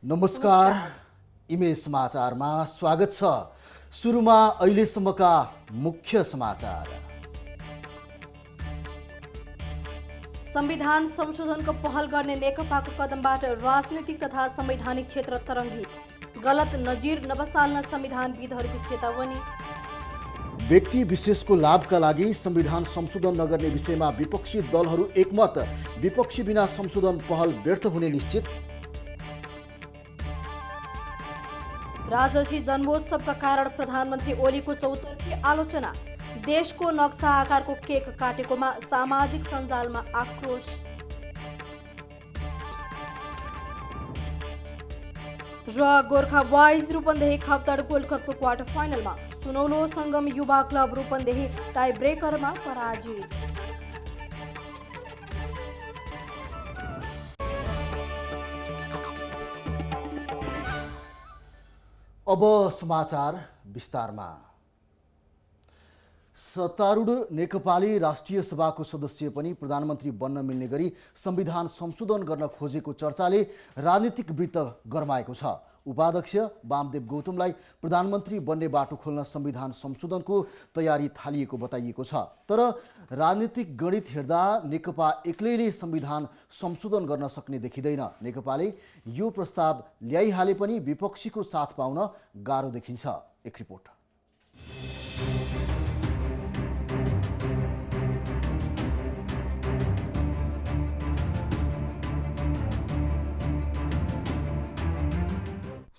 नमस्कार इमेज समाचारमा स्वागत छ। सुरुमा अहिलेसम्मका मुख्य समाचार। संविधान संशोधनको पहल गर्ने नेकपाको कदमबाट राजनीतिक तथा संवैधानिक क्षेत्र तरङ्गित। गलत नजिर नबसाल्न संविधानविदहरूको चेतावनी। व्यक्ति विशेषको लाभका लागि संविधान संशोधन नगर्ने विषयमा विपक्षी दलहरू एकमत। विपक्षी बिना संशोधन पहल व्यर्थ हुने निश्चित। राजसी जन्मोत्सवका कारण प्रधानमन्त्री ओलीको चौतर्फी आलोचना। देशको नक्सा आकारको केक काटेकोमा सामाजिक सञ्जालमा आक्रोश। र गोर्खा बोइज रूपन्देही खप्तड गोल्ड कपको क्वार्टर फाइनलमा सुनौलो सङ्गम युवा क्लब रूपन्देही टाई ब्रेकरमा पराजित। अब समाचार विस्तारमा। सत्तारूढ नेकपाली राष्ट्रिय सभाको सदस्य पनि प्रधानमन्त्री बन्न मिल्ने गरी संविधान संशोधन गर्न खोजेको चर्चाले राजनीतिक वृत्त गरमाएको छ। उपाध्यक्ष वामदेव गौतमलाई प्रधानमन्त्री बन्ने बाटो खोल्न संविधान संशोधनको तयारी थालिएको बताइएको छ। तर राजनीतिक गणित हेर्दा नेकपा एक्लैले संविधान संशोधन गर्न सक्ने देखिँदैन। नेकपाले यो प्रस्ताव ल्याइहाले पनि विपक्षीको साथ पाउन गाह्रो देखिन्छ। एक रिपोर्ट।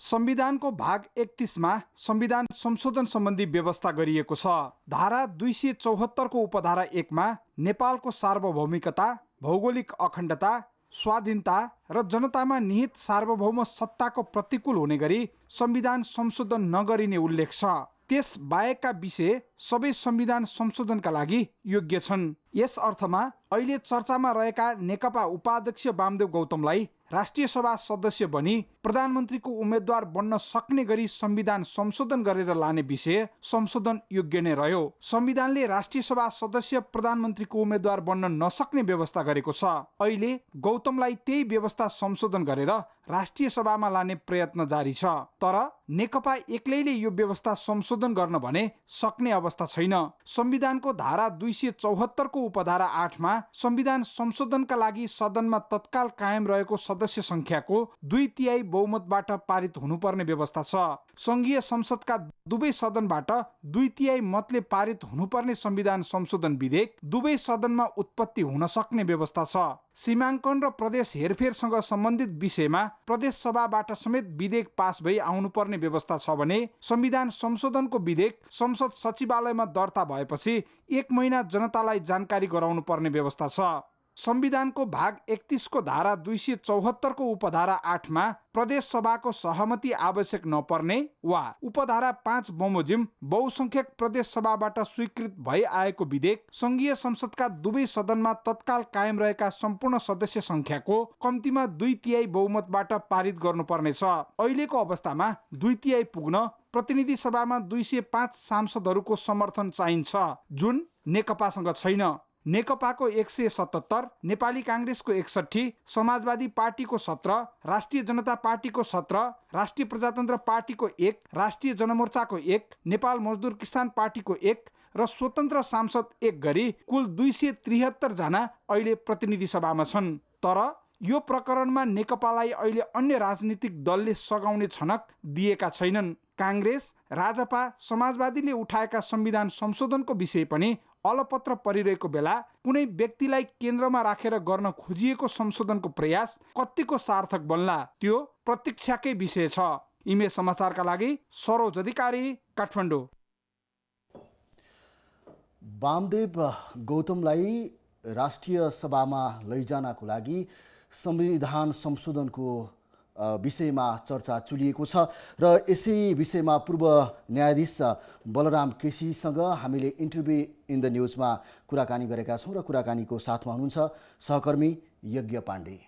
संविधानको भाग 31 मा संविधान संशोधन सम्बन्धी व्यवस्था गरिएको छ। धारा 274 को उपधारा 1 मा नेपालको सार्वभौमिकता, भौगोलिक अखण्डता, स्वाधीनता र जनतामा निहित सार्वभौम सत्ताको प्रतिकूल हुने गरी संविधान संशोधन नगरिने उल्लेख छ। त्यस बाहेकका विषय सबै संविधान संशोधनका लागि योग्य छन्। यस अर्थमा अहिले चर्चामा रहेका नेकपा उपाध्यक्ष वामदेव गौतमलाई राष्ट्रिय सभा सदस्य बनी प्रधानमन्त्रीको उम्मेद्वार बन्न सक्ने गरी संविधान संशोधन गरेर लाने विषय संशोधन योग्य नै रह्यो। संविधानले राष्ट्रिय सभा सदस्य प्रधानमन्त्रीको उम्मेद्वार बन्न नसक्ने व्यवस्था गरेको छ। अहिले गौतमलाई त्यही व्यवस्था संशोधन गरेर राष्ट्रिय सभामा लाने प्रयत्न जारी छ। तर नेकपा एक्लैले यो व्यवस्था संशोधन गर्न भने सक्ने अवस्था छैन। संविधानको धारा 274 को उपधारा 8 मा संविधान संशोधनका लागि सदनमा तत्काल कायम रहेको सदस्य संख्याको 2/3 बहुमतबाट पारित हुनुपर्ने व्यवस्था छ। संघीय संसदका दुवै सदनबाट 2/3 मतले पारित हुनुपर्ने संविधान संशोधन विधेयक दुवै सदनमा उत्पत्ति हुन सक्ने व्यवस्था छ। सीमाङ्कन र प्रदेश हेरफेरसँग सम्बन्धित विषयमा प्रदेश सभाबाट समेत विधेयक पास भई आउनुपर्ने व्यवस्था छ भने संविधान संशोधनको विधेयक संसद सचिवालयमा दर्ता भएपछि 1 महिना जनतालाई जानकारी गराउनु पर्ने व्यवस्था छ। संविधानको भाग 31 को धारा 274 को उपधारा 8 मा प्रदेश सभाको सहमति आवश्यक नपर्ने वा उपधारा 5 बमोजिम बहुसंख्यक प्रदेश सभाबाट स्वीकृत भई आएको विधेयक संघीय संसदका दुवै सदनमा तत्काल कायम रहेका सम्पूर्ण सदस्य संख्याको कम्तीमा 2/3 बहुमतबाट पारित गर्नुपर्नेछ। अहिलेको अवस्थामा 2/3 पुग्न प्रतिनिधि सभामा 205 सांसदहरूको समर्थन चाहिन्छ, जुन नेकपासँग छैन। नेकपाको 177, नेपाली कांग्रेसको 61, समाजवादी पार्टीको 17, राष्ट्रिय जनता पार्टीको 17, राष्ट्रिय प्रजातन्त्र पार्टीको 1, राष्ट्रिय जनमोर्चाको 1, नेपाल मजदुर किसान पार्टीको 1 र स्वतन्त्र सांसद 1 गरी कुल 273 जना अहिले प्रतिनिधि सभामा छन्। तर यो प्रकरणमा नेकपालाई अहिले अन्य राजनीतिक दलले सघाउने छनक दिएका छैनन्। कांग्रेस, राजपा, समाजवादीले उठाएका संविधान संशोधनको विषय पनि अलपत्र परिरहेको बेला कुनै व्यक्तिलाई केन्द्रमा राखेर गर्न खोजिएको संशोधनको प्रयास कतिको सार्थक बन्ला त्यो प्रतीक्षाकै विषय छ। इमेज समाचारका लागि सरोज अधिकारी, काठमाडौँ। वामदेव गौतमलाई राष्ट्रिय सभामा लैजानको लागि संविधान संशोधनको विषयमा चर्चा चलिएको छ र यसै विषयमा पूर्व न्यायाधीश बलराम केसीसँग हामीले इन्टरभ्यू इन द न्युजमा कुराकानी गरेका छौँ र कुराकानीको साथमा हुनुहुन्छ सहकर्मी Yagya Pandey.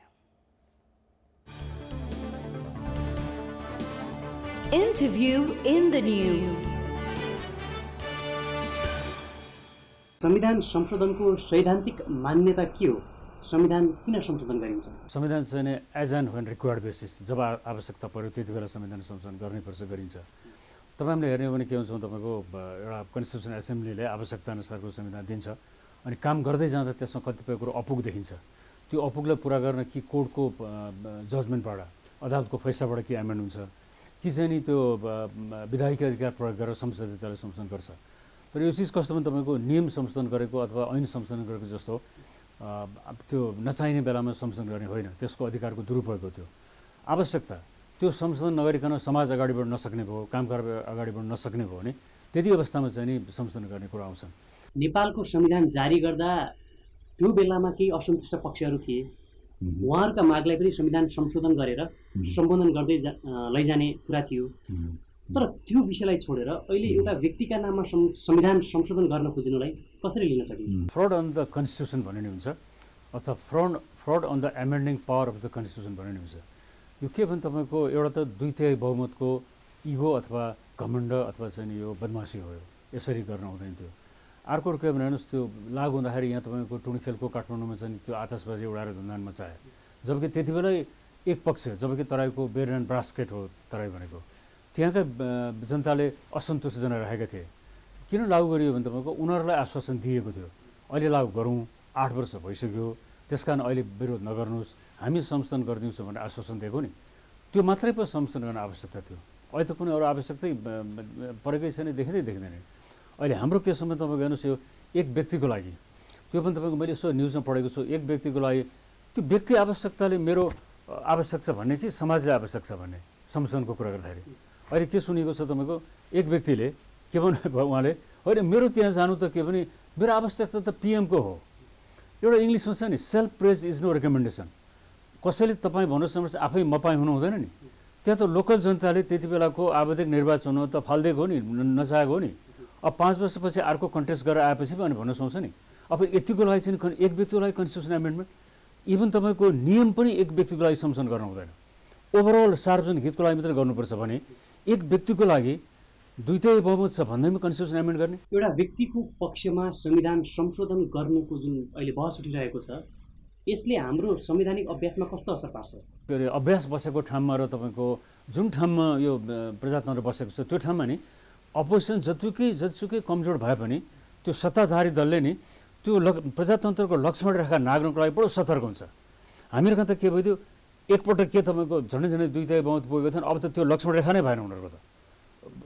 Interview in the news. संविधान संशोधनको सैद्धान्तिक मान्यता के हो? संविधान किन संशोधन गरिन्छ? संविधान चाहिँ नि as and when required basis, जब आवश्यकता पर्यो त्यति बेला संविधान संशोधन गर्नैपर्छ, गरिन्छ। तपाईँले हेर्ने हो भने के हुन्छ तपाईँको एउटा कन्स्टिट्युसन एसेम्ब्लीले आवश्यकता अनुसारको संविधान दिन्छ अनि काम गर्दै जाँदा त्यसमा कतिपय कुरो अपुग देखिन्छ। त्यो अपुगलाई पुरा गर्न कि कोर्टको जजमेन्टबाट, अदालतको फैसलाबाट के एमेन्ड हुन्छ कि चाहिँ नि त्यो विधायिक अधिकार प्रयोग गरेर संसदले त्यसलाई संशोधन गर्छ। तर यो चिज कस्तो भने तपाईँको नियम संशोधन गरेको अथवा ऐन संशोधन गरेको जस्तो त्यो नचाहिने बेलामा संशोधन गर्ने होइन, त्यसको अधिकारको दुरुपयोग हो। त्यो आवश्यकता त्यो संशोधन नगरिकन समाज अगाडि बढ्न नसक्ने भयो, कामकाज अगाडि बढ्न नसक्ने भयो भने त्यति अवस्थामा चाहिँ नि संशोधन गर्ने कुरा आउँछन्। नेपालको संविधान जारी गर्दा त्यो बेलामा केही असन्तुष्ट पक्षहरू थिए, उहाँहरूका मागलाई पनि संविधान संशोधन गरेर सम्बोधन गर्दै लैजाने कुरा थियो। तर त्यो विषयलाई छोडेर अहिले एउटा व्यक्तिका नाममा संविधान संशोधन गर्न खोजिनुलाई कसरी लिन सकिन्छ? फ्रड अन द कन्स्टिट्युसन भन्ने नि हुन्छ अथवा fraud on the amending power of the constitution भन्ने नि हुन्छ। यो के भने तपाईँको एउटा त 2/3 बहुमतको इगो अथवा घमण्ड अथवा चाहिँ यो बदमासी हो, यसरी गर्न हुँदैन थियो। अर्को के भने हेर्नुहोस्, त्यो लागु हुँदाखेरि यहाँ तपाईँको टुणखेलको काठमाडौँमा चाहिँ त्यो आतसबाजी उडाएर धुन्दान मचाए, जबकि त्यति बेला एक पक्ष, जबकि तराईको बेर एन्ड ब्रास्केट हो तराई भनेको, त्यहाँका जनताले असन्तुष्ट जनाइरहेका थिए। किन लागु गरियो भने तपाईँको उनीहरूलाई आश्वासन दिएको थियो अहिले लागु गरौँ, 8 वर्ष भइसक्यो, त्यस कारण अहिले विरोध नगर्नुहोस्, हामी संशोधन गरिदिन्छौँ भनेर आश्वासन दिएको नि, त्यो मात्रै पो संशोधन गर्न आवश्यकता थियो। अहिले त कुनै अरू आवश्यकतै परेकै छैन, देखिँदैन। अहिले हाम्रो केसमा तपाईँको हेर्नुहोस्, यो एक व्यक्तिको लागि, त्यो पनि तपाईँको मैले यसो न्युजमा पढेको छु, एक व्यक्तिको लागि त्यो व्यक्ति आवश्यकताले मेरो आवश्यक छ भन्ने कि समाजले आवश्यक छ भन्ने संशोधनको कुरा गर्दाखेरि अहिले के सुनेको छ तपाईँको, एक व्यक्तिले के भन्नु उहाँले, होइन मेरो त्यहाँ जानु त के भने मेरो आवश्यकता त पिएमको हो। एउटा इङ्ग्लिसमा छ नि, self praise is no recommendation. कसैले तपाईँ भन्नुहोस् आफै मपाई हुनु हुँदैन नि। त्यहाँ त लोकल जनताले त्यति बेलाको आवधिक निर्वाचन हो त फालिदिएको हो नि, नचाहेको हो नि। अब 5 वर्षपछि अर्को कन्टेस्ट गरेर आएपछि पनि भन्नु सुहाउँछ नि। अब यतिको लागि चाहिँ एक व्यक्तिको लागि कन्स्टिट्युसन एमेन्डमेन्ट, इभन तपाईँको नियम पनि एक व्यक्तिको लागि संशोधन गर्न हुँदैन, ओभरअल सार्वजनिक हितको लागि मात्रै गर्नुपर्छ भने एक व्यक्तिको लागि 2/3 बहुमत छ भन्दैमा कन्स्टिट्युसन एमेन्ड गर्ने। एउटा व्यक्तिको पक्षमा संविधान संशोधन गर्नुको जुन अहिले बहस उठिरहेको छ, यसले हाम्रो संवैधानिक अभ्यासमा कस्तो असर पार्छ? के अरे अभ्यास बसेको ठाउँमा र तपाईँको जुन ठाउँमा यो प्रजातन्त्र बसेको छ त्यो ठाउँमा नि अपोजिसन जतिसुकै कमजोर भए पनि त्यो सत्ताधारी दलले नि त्यो प्रजातन्त्रको लक्ष्मण रेखा नाग्नको लागि बडो सतर्क हुन्छ। हामीहरूको त के भइदियो, एकपल्ट के तपाईँको झन्डै 2/3 बहुमत पुगेको थियो, अब त त्यो लक्ष्मण रेखा नै भएन उनीहरूको। त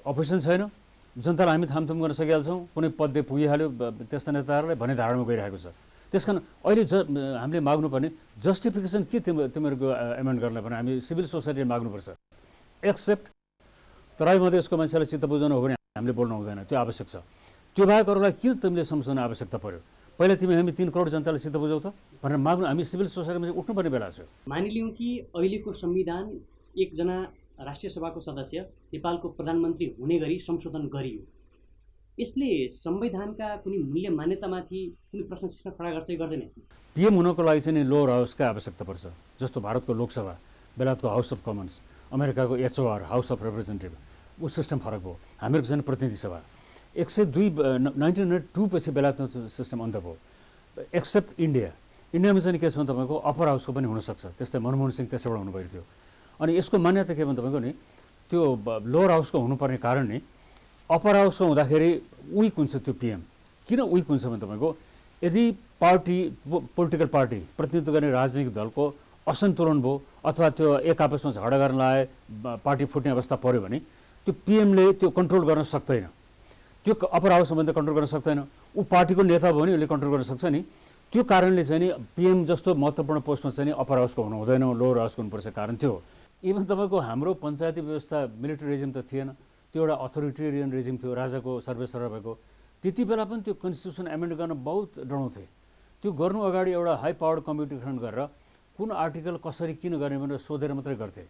अपोजिसन छैन, जनतालाई हामी थामथुम गर्न सकिहाल्छौँ, कुनै पदले पुगिहाल्यो त्यस्ता नेताहरूलाई भन्ने धारणामा गइरहेको छ। त्यस कारण अहिले हामीले माग्नुपर्ने जस्टिफिकेसन के तिमीहरूको एमेन्ड गर्नलाई भने हामी सिभिल सोसाइटीले माग्नुपर्छ। एक्सेप्ट तराई मधेसको मान्छेलाई चित्त बुझाउनु हो भने हामीले बोल्नु हुँदैन, त्यो आवश्यक छ। त्यो बाहेक अरूलाई किन तिमीले संशोधन आवश्यकता पर्यो? पहिला हामी 3 करोड जनतालाई चित्त बुझाउ त भनेर माग्नु हामी सिभिल सोसाइटीमा उठ्नुपर्ने बेला छ। मानिलिउँ कि अहिलेको संविधान एकजना राष्ट्रिय सभाको सदस्य नेपालको प्रधानमन्त्री हुने गरी संशोधन गरियो, यसले संविधानका कुनै मूल्य मान्यतामाथि कुनै प्रश्न चिन्ह खडा गर्छ कि गर्दैन? पिएम हुनको लागि चाहिँ लोअर हाउसका आवश्यकता पर्छ, जस्तो भारतको लोकसभा, बेलायतको हाउस अफ कमन्स, अमेरिकाको HOR हाउस अफ रिप्रेजेन्टेटिभ, ऊ सिस्टम फरक भयो। हामीहरूको चाहिँ प्रतिनिधि सभा 1902 पछि बेलायतको सिस्टम अन्त भयो। एक्सेप्ट इन्डियामा चाहिँ केसमा तपाईँको अप्पर हाउसको पनि हुनसक्छ, त्यस्तै मनमोहन सिंह त्यसैबाट हुनुभएको थियो। अनि यसको मान्यता के भने तपाईँको नि त्यो लोअर हाउसको हुनुपर्ने कारण नि अप्पर हाउसको हुँदाखेरि विक हुन्छ त्यो पिएम। किन विक हुन्छ भने तपाईँको यदि पोलिटिकल पार्टी प्रतिनिधित्व गर्ने राजनीतिक दलको असन्तुलन भयो अथवा त्यो एक आपसमा झगडा गर्न लाए, पार्टी फुट्ने अवस्था पऱ्यो भने त्यो पिएमले त्यो कन्ट्रोल गर्न सक्दैन, त्यो अप्पर हाउसमा त कन्ट्रोल गर्न सक्दैन। ऊ पार्टीको नेता भयो भने उसले कन्ट्रोल गर्न सक्छ नि। त्यो कारणले चाहिँ नि पिएम जस्तो महत्त्वपूर्ण पोस्टमा चाहिँ नि अप्पर हाउसको हुनु हुँदैन, लोअर हाउसको हुनुपर्छ कारण त्यो। इभन तपाईँको हाम्रो पञ्चायती व्यवस्था मिलिट्री रेजिम त थिएन, त्यो एउटा अथोरिटेरियन रेजिम थियो, राजाको सर्वेसर्वा भएको। त्यति बेला पनि त्यो कन्स्टिट्युसन एमेन्ड गर्न बहुत डराउँथे। त्यो गर्नु अगाडि एउटा हाई पावर्ड कमिटी गठन गरेर कुन आर्टिकल कसरी किन गर्ने भनेर सोधेर मात्रै गर्थे।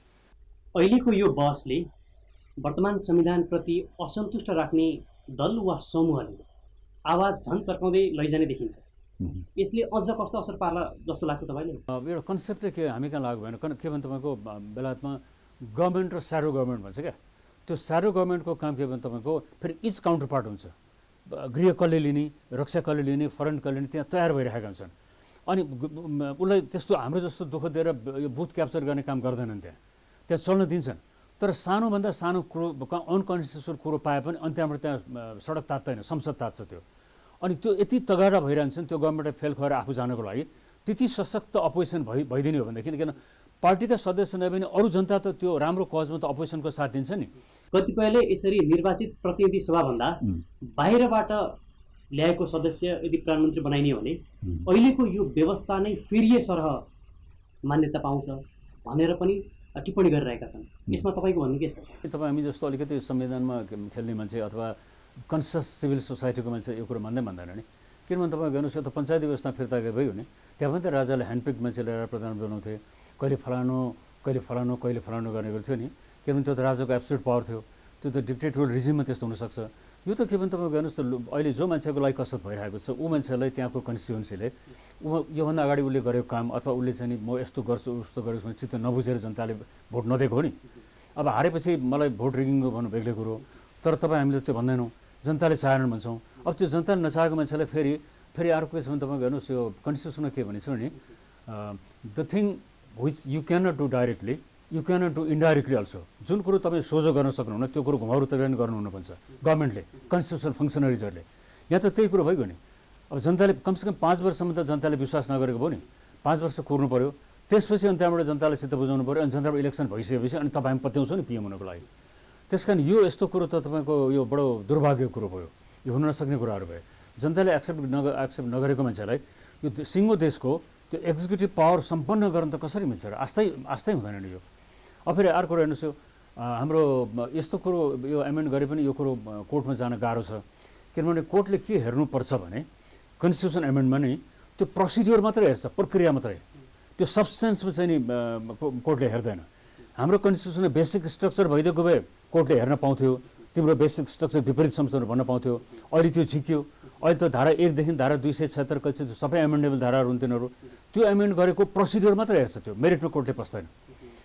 अहिलेको यो बहसले वर्तमान संविधानप्रति असन्तुष्ट राख्ने दल वा समूहले आवाज झन् चर्काउँदै लैजाने देखिन्छ। यसले अझ कस्तो असर पार्ला जस्तो लाग्छ तपाईँले? एउटा कन्सेप्टै के हामी कहाँ लागु भएन, के भने तपाईँको बेलायतमा गभर्मेन्ट र स्याडो गभर्मेन्ट भन्छ क्या। त्यो स्याडो गभर्मेन्टको काम के भने तपाईँको फेरि इच काउन्टर पार्ट हुन्छ, गृह कसले लिने, रक्षा कसले लिने, फरेन कसले लिने, त्यहाँ तयार भइरहेका हुन्छन्। अनि उसलाई त्यस्तो हाम्रो जस्तो दुःख दिएर यो बुथ क्याप्चर गर्ने काम गर्दैनन् त्यहाँ चल्न दिन्छन्। तर सानोभन्दा सानो कुरो अनकन्स्टिट्युसनल कुरो पाए पनि अनि त्यहाँबाट त्यहाँ सडक तात्दैन, संसद तात्छ त्यो। अनि त्यो यति तगाडा भइरहन्छन् त्यो गभर्मेन्टलाई फेल खुवाएर आफू जानको लागि त्यति सशक्त अपोजिसन भइदिने हो भनेदेखि किन पार्टीका सदस्य नभए पनि अरू जनता त त्यो राम्रो कजमा त अपोजिसनको साथ दिन्छ नि। कतिपयले यसरी निर्वाचित प्रतिनिधि सभाभन्दा बाहिरबाट ल्याएको सदस्य यदि प्रधानमन्त्री बनाइने हो भने अहिलेको यो व्यवस्था नै फिरिए सरह मान्यता पाउँछ भनेर पनि टिप्पणी गरिरहेका छन्। यसमा तपाईँको भन्नु के छ? तपाईँ हामी जस्तो अलिकति संविधानमा खेल्ने मान्छे अथवा कन्सियस सिभिल सोसाइटीको मान्छे यो कुरो भन्दैन नि। किनभने तपाईँ गर्नुहोस् यो त पञ्चायती व्यवस्था फिर्ता भयो नि, त्यहाँ पनि त राजाले ह्यान्डपिक मान्छे ल्याएर प्रधान बनाउँथे, कहिले फलानु गर्ने गर्थ्यो नि। किनभने त्यो त राजाको एब्सोल्युट पावर थियो, त्यो त डिक्टेटोरियल रिजिममा त्यस्तो हुनसक्छ। यो त के भने तपाईँ गर्नुहोस् त अहिले जो मान्छेको लागि कसरत भइरहेको छ ऊ मान्छेलाई त्यहाँको कन्स्टिट्युन्सीले योभन्दा अगाडि उसले गरेको काम अथवा उसले चाहिँ म यस्तो गर्छु उस्तो गर्छु भने चित्त नबुझेर जनताले भोट नदिएको हो नि। अब हारेपछि मलाई भोट रिगिङको भन्नु बेग्लै कुरो, तर तपाईँ हामीले त्यो भन्दैनौँ, जनताले चाहेनन् भन्छौँ। अब त्यो जनताले नचाहेको मान्छेलाई फेरि अर्को के छ भने तपाईँ गर्नुहोस् यो कन्स्टिट्युसनमा के भनेको छ भने the thing which you cannot do directly you cannot do indirectly also. जुन कुरो तपाईँ सोझो गर्न सक्नुहुन्न त्यो कुरो घुमाउरो तरिकाले गर्नुहुन भन्छ गभर्मेन्टले, कन्स्टिट्युसनल फङ्सनरिजहरूले। यहाँ त त्यही कुरो भइगयो नि। अब जनताले कमसेकम 5 वर्षसम्म त जनताले विश्वास नगरेको भयो नि, 5 वर्ष कुर्नु पऱ्यो, त्यसपछि अनि त्यहाँबाट जनताले चित्त बुझाउनु पऱ्यो, अनि जनताबाट इलेक्सन भइसकेपछि अनि तपाईँ पत्याउँछौ नि पिएम हुनको लागि। त्यस कारण यो यस्तो कुरो त तपाईँको यो बडो दुर्भाग्यको कुरो भयो, यो हुन नसक्ने कुराहरू भयो। जनताले एक्सेप्ट नगरेको मान्छेलाई यो सिङ्गो देशको त्यो एक्जिक्युटिभ पावर सम्पन्न गर्न त कसरी मिल्छ र? आस्थै हुँदैन नि यो। अब फेरि अर्को हेर्नुहोस् यो हाम्रो यस्तो कुरो यो एमेन्ड गरे पनि यो कुरो कोर्टमा जान गाह्रो छ। किनभने कोर्टले के हेर्नुपर्छ भने कन्स्टिट्युसन एमेन्डमा नै त्यो प्रोसिड्योर मात्रै हेर्छ, प्रक्रिया मात्रै, त्यो सब्सटेन्समा चाहिँ नि कोर्टले हेर्दैन। हाम्रो कन्स्टिट्युसनमा बेसिक स्ट्रक्चर भइदिएको भए कोर्टले हेर्न पाउँथ्यो, तिम्रो बेसिक स्ट्रक्चर विपरीत संशोधन भन्न पाउँथ्यो। अहिले त्यो झिक्यो, अहिले त धारा 1 देखि धारा 276 कति सबै एमेन्डेबल धाराहरू हुन् तिनीहरू, त्यो एमेन्ड गरेको प्रोसिड्योर मात्रै हेर्छ, त्यो मेरिटमा कोर्टले पस्दैन।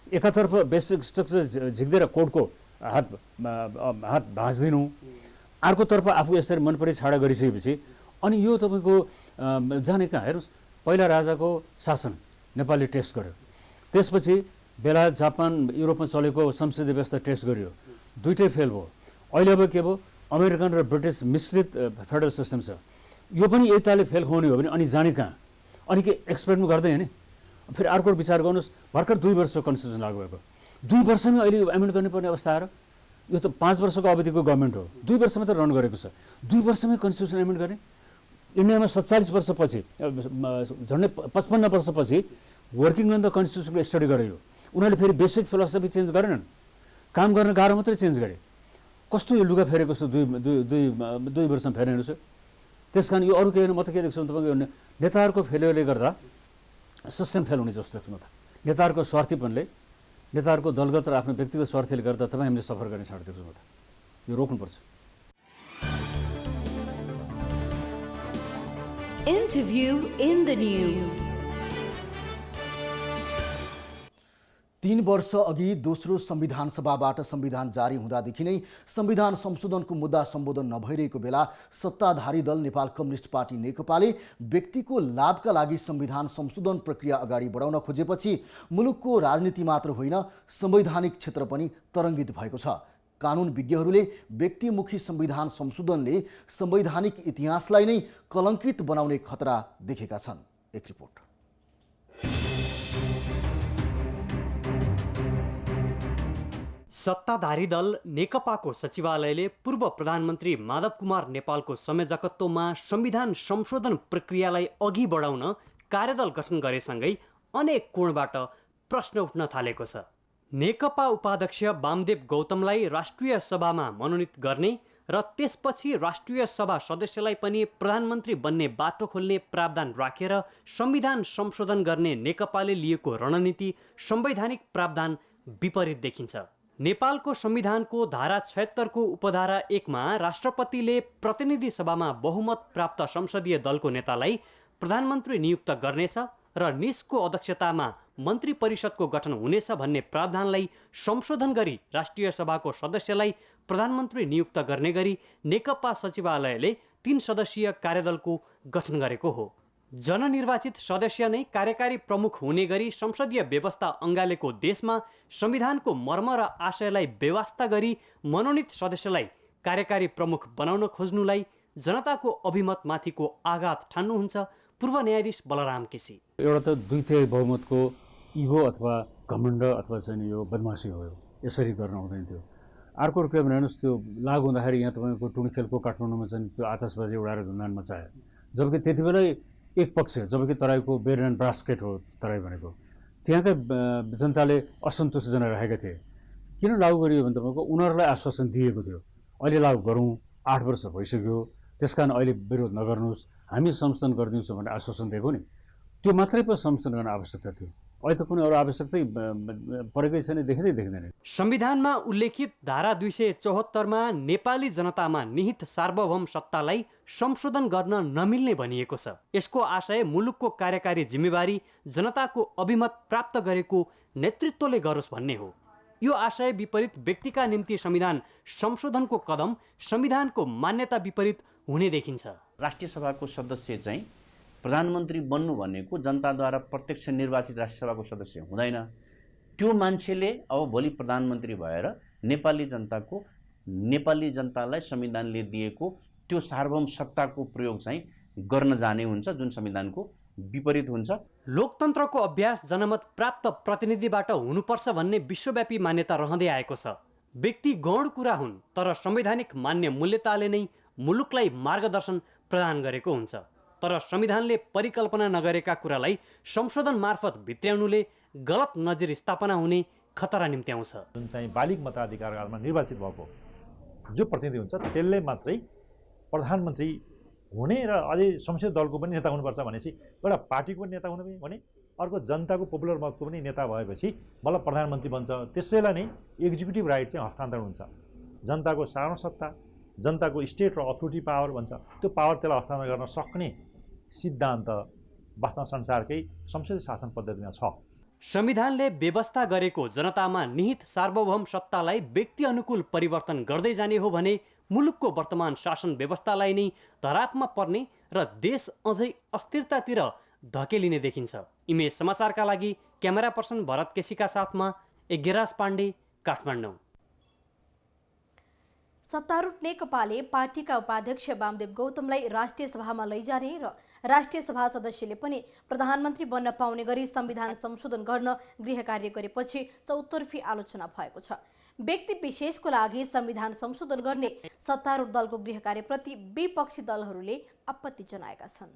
एकातर्फ बेसिक स्ट्रक्चर झिक्दिएर कोर्टको हात भाँच्दिनु, अर्कोतर्फ आफू यसरी मन परि छाडा गरिसकेपछि अनि यो तपाईँको जाने कहाँ? हेर्नुहोस् पहिला राजाको शासन नेपालले टेस्ट गर्यो, त्यसपछि बेलायत जापान युरोपमा चलेको संसदीय व्यवस्था टेस्ट गरियो, दुइटै फेल भयो। अहिले अब के भयो, अमेरिकन र ब्रिटिस मिश्रित फेडरल सिस्टम छ, यो पनि यही तालले फेल खुवाउने हो भने अनि जाने कहाँ? अनि के एक्सपेक्ट गर्दैन नि? फेरि अर्को विचार गर्नुहोस्, भर्खर 2 वर्ष कन्स्टिट्युसन लागू भएको, 2 वर्षमै अहिले एमेन्ड गर्नुपर्ने अवस्था आएर यो त 5 वर्षको अवधिको गभर्मेन्ट हो, 2 वर्ष मात्र रन गरेको छ, 2 वर्षमै कन्स्टिट्युसन एमेन्ड गर्ने? इन्डियामा 47 वर्षपछि झन्डै 55 वर्षपछि वर्किङ अन द कन्स्टिट्युसनको स्टडी गर्यो, उनीहरूले फेरि बेसिक फिलोसफी चेन्ज गरेनन्, काम गर्न गाह्रो मात्रै चेन्ज गरे। कस्तो यो लुगा फेरेको छ, दुई वर्षमा फेरेको छ। त्यस कारण यो अरू केही म त के देख्छु भने तपाईँको नेताहरूको फेलियरले गर्दा सिस्टम फेल हुने जस्तो देख्छु म त। नेताहरूको स्वार्थीपनले, नेताहरूको दलगत र आफ्नो व्यक्तिगत स्वार्थीले गर्दा तपाईँ हामीले सफर गर्ने छाड देख्छु म त। यो रोक्नुपर्छ। Interview in the news. 3 वर्ष अघि दोस्रो संविधान सभाबाट संविधान जारी हुँदादेखि नै संविधान संशोधनको मुद्दा सम्बोधन नभइरहेको बेला सत्ताधारी दल नेपाल कम्युनिस्ट पार्टी नेकपाले व्यक्तिको लाभका लागि संविधान संशोधन प्रक्रिया अगाडि बढाउन खोजेपछि मुलुकको राजनीति मात्र होइन संवैधानिक क्षेत्र पनि तरङ्गित भएको छ। कानुन विज्ञहरूले व्यक्तिमुखी संविधान संशोधनले संवैधानिक इतिहासलाई नै कलङ्कित बनाउने खतरा देखेका छन्। एक रिपोर्ट। सत्ताधारी दल नेकपाको सचिवालयले पूर्व प्रधानमन्त्री माधव कुमार नेपालको संयोजकत्वमा संविधान संशोधन प्रक्रियालाई अघि बढाउन कार्यदल गठन गरेसँगै अनेक कोणबाट प्रश्न उठ्न थालेको छ। नेकपा उपाध्यक्ष वामदेव गौतमलाई राष्ट्रिय सभामा मनोनित गर्ने र त्यसपछि राष्ट्रिय सभा सदस्यलाई पनि प्रधानमन्त्री बन्ने बाटो खोल्ने प्रावधान राखेर संविधान संशोधन गर्ने नेकपाले लिएको रणनीति संवैधानिक प्रावधान विपरीत देखिन्छ। नेपालको संविधानको धारा 76 को उपधारा 1 मा राष्ट्रपतिले प्रतिनिधि सभामा बहुमत प्राप्त संसदीय दलको नेतालाई प्रधानमन्त्री नियुक्त गर्नेछ र निसको अध्यक्षतामा मन्त्री परिषदको गठन हुनेछ भन्ने प्रावधानलाई संशोधन गरी राष्ट्रिय सभाको सदस्यलाई प्रधानमन्त्री नियुक्त गर्ने गरी नेकपा सचिवालयले 3 सदस्यीय कार्यदलको गठन गरेको हो। जननिर्वाचित सदस्य नै कार्यकारी प्रमुख हुने गरी संसदीय व्यवस्था अँगालेको देशमा संविधानको मर्म र आशयलाई बेवास्ता गरी मनोनित सदस्यलाई कार्यकारी प्रमुख बनाउन खोज्नुलाई जनताको अभिमतमाथिको आघात ठान्नुहुन्छ पूर्व न्यायाधीश बलराम केसी। एउटा त 2/3 बहुमतको इगो अथवा घमण्ड अथवा चाहिँ यो बदमासी हो, यसरी गर्न हुँदैन थियो। अर्को के भने हेर्नुहोस्, त्यो लागु हुँदाखेरि यहाँ तपाईँको टुङखेलको काठमाडौँमा चाहिँ त्यो आतसबाजी उडाएर धुन्दान मचायो, जबकि त्यति बेलै एक पक्ष, जबकि तराईको बेड एन्ड बास्केट हो तराई भनेको, त्यहाँका जनताले असन्तुष्ट जनाइरहेका थिए। किन लागु गरियो भने तपाईँको उनीहरूलाई आश्वासन दिएको थियो, अहिले लागु गरौँ, 8 वर्ष भइसक्यो, त्यस कारण अहिले विरोध नगर्नुहोस्, हामी संशोधन गरिदिन्छौँ भनेर आश्वासन दिएको नि, त्यो मात्रै पो संशोधन गर्न आवश्यकता थियो। अहिले त कुनै अरू आवश्यकतै परेकै छैन, देख्दैन। संविधानमा उल्लेखित धारा 274 मा नेपाली जनतामा निहित सार्वभौम सत्तालाई संशोधन गर्न नमिल्ने भनिएको छ। यसको आशय मुलुकको कार्यकारी जिम्मेवारी जनताको अभिमत प्राप्त गरेको नेतृत्वले गरोस् भन्ने हो। यो आशय विपरीत व्यक्तिका निम्ति संविधान संशोधनको कदम संविधानको मान्यता विपरीत हुने देखिन्छ। राष्ट्रिय सभाको सदस्य चाहिँ प्रधानमन्त्री बन्नु भनेको जनताद्वारा प्रत्यक्ष निर्वाचित राष्ट्रिय सभाको सदस्य हुँदैन। त्यो मान्छेले अब भोलि प्रधानमन्त्री भएर नेपाली जनतालाई संविधानले दिएको त्यो सार्वभौम सत्ताको प्रयोग चाहिँ गर्न जाने हुन्छ, जुन संविधानको विपरीत हुन्छ। लोकतन्त्रको अभ्यास जनमत प्राप्त प्रतिनिधिबाट हुनुपर्छ भन्ने विश्वव्यापी मान्यता रहँदै आएको छ। व्यक्ति गौण कुरा हुन्, तर संवैधानिक मान्य मूल्यताले नै मुलुकलाई मार्गदर्शन प्रदान गरेको हुन्छ। तर संविधानले परिकल्पना नगरेका कुरालाई संशोधन मार्फत भित्र्याउनुले गलत नजिर स्थापना हुने खतरा निम्त्याउँछ। जुन चाहिँ बालिग मताधिकारमा निर्वाचित भएको जो प्रतिनिधि हुन्छ त्यसले मात्रै प्रधानमन्त्री हुने र अझै संसदीय दलको पनि नेता हुनुपर्छ भनेपछि एउटा पार्टीको पनि नेता हुनु भने अर्को जनताको पपुलर मतको पनि नेता भएपछि बल्ल प्रधानमन्त्री बन्छ। त्यसैलाई नै एक्जिक्युटिभ राइट चाहिँ हस्तान्तरण हुन्छ। जनताको साधारण सत्ता, जनताको स्टेट र अथोरिटी पावर भन्छ, त्यो पावर त्यसलाई हस्तान्तरण गर्न सक्ने सिद्धान्त वास्तव संसारकै संसदीय शासन पद्धतिमा छ। संविधानले व्यवस्था गरेको जनतामा निहित सार्वभौम सत्तालाई व्यक्ति अनुकूल परिवर्तन गर्दै जाने हो भने मुलुकको वर्तमान शासन व्यवस्थालाई नै धरापमा पर्ने र देश अझै अस्थिरतातिर धकेलिने देखिन्छ। इमेज समाचारका लागि क्यामेरा पर्सन भरत केसीका साथमा एघेराज पाण्डे, काठमाडौँ। सत्तारूढ नेकपाले पार्टीका उपाध्यक्ष वामदेव गौतमलाई राष्ट्रिय सभामा लैजाने र राष्ट्रिय सभा सदस्यले पनि प्रधानमन्त्री बन्न पाउने गरी संविधान संशोधन गर्न गृह कार्य गरेपछि चौतर्फी आलोचना भएको छ। व्यक्ति विशेषको लागि संविधान संशोधन गर्ने सत्तारूढ दलको गृह कार्यप्रति विपक्षी दलहरूले आपत्ति जनाएका छन्।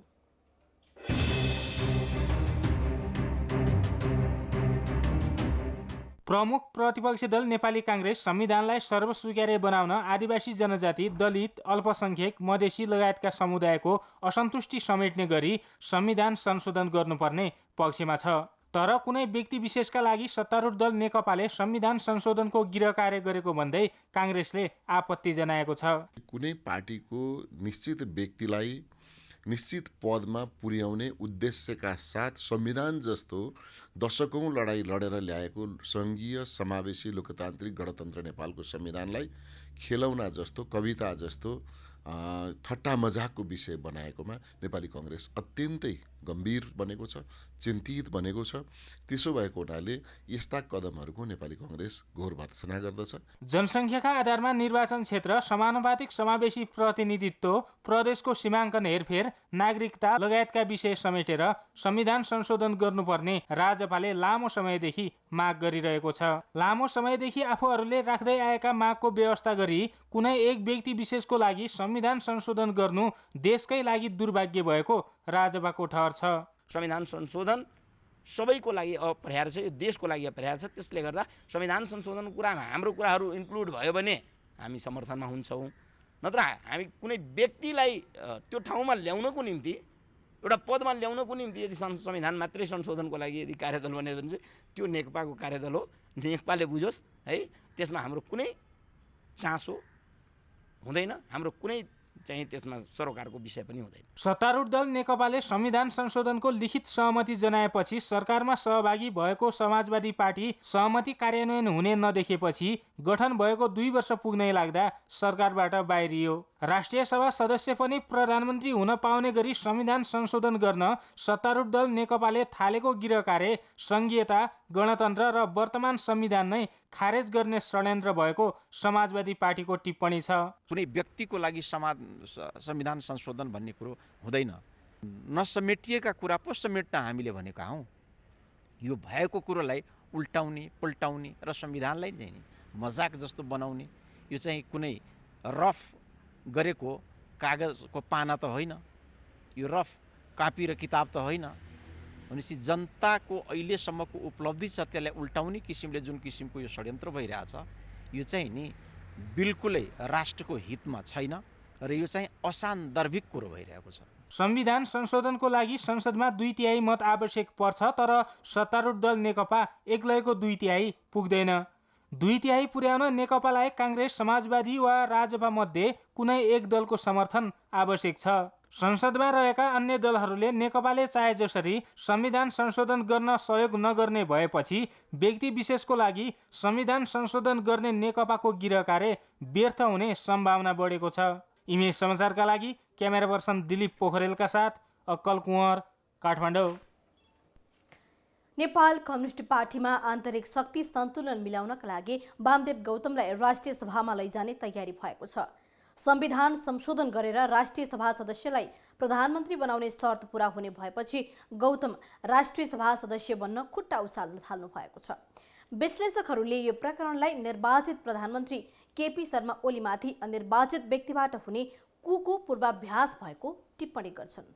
प्रमुख प्रतिपक्षी दल नेपाली काङ्ग्रेस संविधानलाई सर्वस्वीकार्य बनाउन आदिवासी जनजाति, दलित, अल्पसंख्यक, मधेसी लगायतका समुदायको असन्तुष्टि समेट्ने गरी संविधान संशोधन गर्नुपर्ने पक्षमा छ। तर कुनै व्यक्ति विशेषका लागि सत्तारूढ दल नेकपाले संविधान संशोधनको गृह कार्य गरेको भन्दै काङ्ग्रेसले आपत्ति जनाएको छ। कुनै पार्टीको निश्चित व्यक्तिलाई निश्चित पदमा पुर्याउने उद्देश्यका साथ संविधान जस्तो दशकौं लडाईँ लडेर ल्याएको सङ्घीय समावेशी लोकतान्त्रिक गणतन्त्र नेपालको संविधानलाई खेलौना जस्तो, कविता जस्तो ठट्टा मजाकको विषय बनाएकोमा नेपाली कांग्रेस अत्यन्तै गम्भीर बनेको छ, चिन्तित बनेको छ। त्यसो भएको हुनाले यस्ता कदमहरूको नेपाली कांग्रेस घोर भर्त्सना गर्दछ। जनसङ्ख्याका आधारमा निर्वाचन क्षेत्र, समानुपातिक समावेशी प्रतिनिधित्व, प्रदेशको सीमाङ्कन हेरफेर, नागरिकता लगायतका विषय समेटेर संविधान संशोधन गर्नुपर्ने राजपाले लामो समयदेखि माग गरिरहेको छ। लामो समयदेखि आफूहरूले राख्दै आएका मागको व्यवस्था गरी कुनै एक व्यक्ति विशेषको लागि संविधान संशोधन गर्नु देशकै लागि दुर्भाग्य भएको राजपाको ठहर छ। संविधान संशोधन सबैको लागि अपरिहार्य छ, यो देशको लागि अपरिहार्य छ। त्यसले गर्दा संविधान संशोधनको कुरामा हाम्रो कुराहरू इन्क्लुड भयो भने हामी समर्थनमा हुन्छौँ। नत्र हामी कुनै व्यक्तिलाई त्यो ठाउँमा ल्याउनको निम्ति, एउटा पदमा ल्याउनको निम्ति यदि संविधान मात्रै संशोधनको लागि यदि कार्यदल बन्यो भने चाहिँ त्यो नेकपाको कार्यदल हो, नेकपाले बुझोस् है। त्यसमा हाम्रो कुनै चासो हुँदैन, हाम्रो कुनै चाहिँ त्यसमा सरोकारको विषय पनि हुँदैन। सत्तारूढ दल नेकपाले संविधान संशोधनको लिखित सहमति जनाएपछि सरकारमा सहभागी भएको समाजवादी पार्टी सहमति कार्यान्वयन हुने नदेखेपछि गठन भएको 2 वर्ष पुग्नै लाग्दा सरकारबाट बाहिरियो। राष्ट्रिय सभा सदस्य पनि प्रधानमन्त्री हुन पाउने गरी संविधान संशोधन गर्न सत्तारूढ दल नेकपाले थालेको गृह कार्य संघीयता, गणतन्त्र र वर्तमान संविधान नै खारेज गर्ने षड्यन्त्र भएको समाजवादी पार्टीको टिप्पणी छ। कुनै व्यक्तिको लागि संविधान संशोधन भन्ने कुरो हुँदैन। नसमेटिएका कुरा पो समेट्न हामीले भनेका हौँ। यो भएको कुरोलाई उल्टाउने, पल्टाउने र संविधानलाई नै मजाक जस्तो बनाउने, यो चाहिँ कुनै रफ गरेको कागजको पाना त होइन, यो रफ कापी र किताब त होइन। भनेपछि जनताको अहिलेसम्मको उपलब्धि छ त्यसलाई उल्टाउने किसिमले जुन किसिमको यो षड्यन्त्र भइरहेछ, यो चाहिँ नि बिल्कुलै राष्ट्रको हितमा छैन र यो चाहिँ असान्दर्भिक कुरो भइरहेको छ। संविधान संशोधनको लागि संसदमा 2/3 मत आवश्यक पर्छ, तर सत्तारूढ दल नेकपा एक्लैको 2/3 पुग्दैन। 2/3 पुर्याउन नेकपालाई काङ्ग्रेस, समाजवादी वा राजपा मध्ये कुनै एक दलको समर्थन आवश्यक छ। संसदमा रहेका अन्य दलहरूले नेकपाले चाहे जसरी संविधान संशोधन गर्न सहयोग नगर्ने भएपछि व्यक्ति विशेषको लागि संविधान संशोधन गर्ने नेकपाको गृह कार्य व्यर्थ हुने सम्भावना बढेको छ। इमेज समाचारका लागि क्यामेरा पर्सन दिलीप पोखरेलका साथ अक्कल कुँवर, काठमाडौँ। नेपाल कम्युनिस्ट पार्टीमा आन्तरिक शक्ति सन्तुलन मिलाउनका लागि वामदेव गौतमलाई राष्ट्रिय सभामा लैजाने तयारी भएको छ। संविधान संशोधन गरेर राष्ट्रिय सभा सदस्यलाई प्रधानमन्त्री बनाउने शर्त पूरा हुने भएपछि गौतम राष्ट्रिय सभा सदस्य बन्न खुट्टा उचाल्न थाल्नु भएको छ। विश्लेषकहरूले यो प्रकरणलाई निर्वाचित प्रधानमन्त्री केपी शर्मा ओलीमाथि अनिर्वाचित व्यक्तिबाट हुने कुको पूर्वाभ्यास भएको टिप्पणी गर्छन्।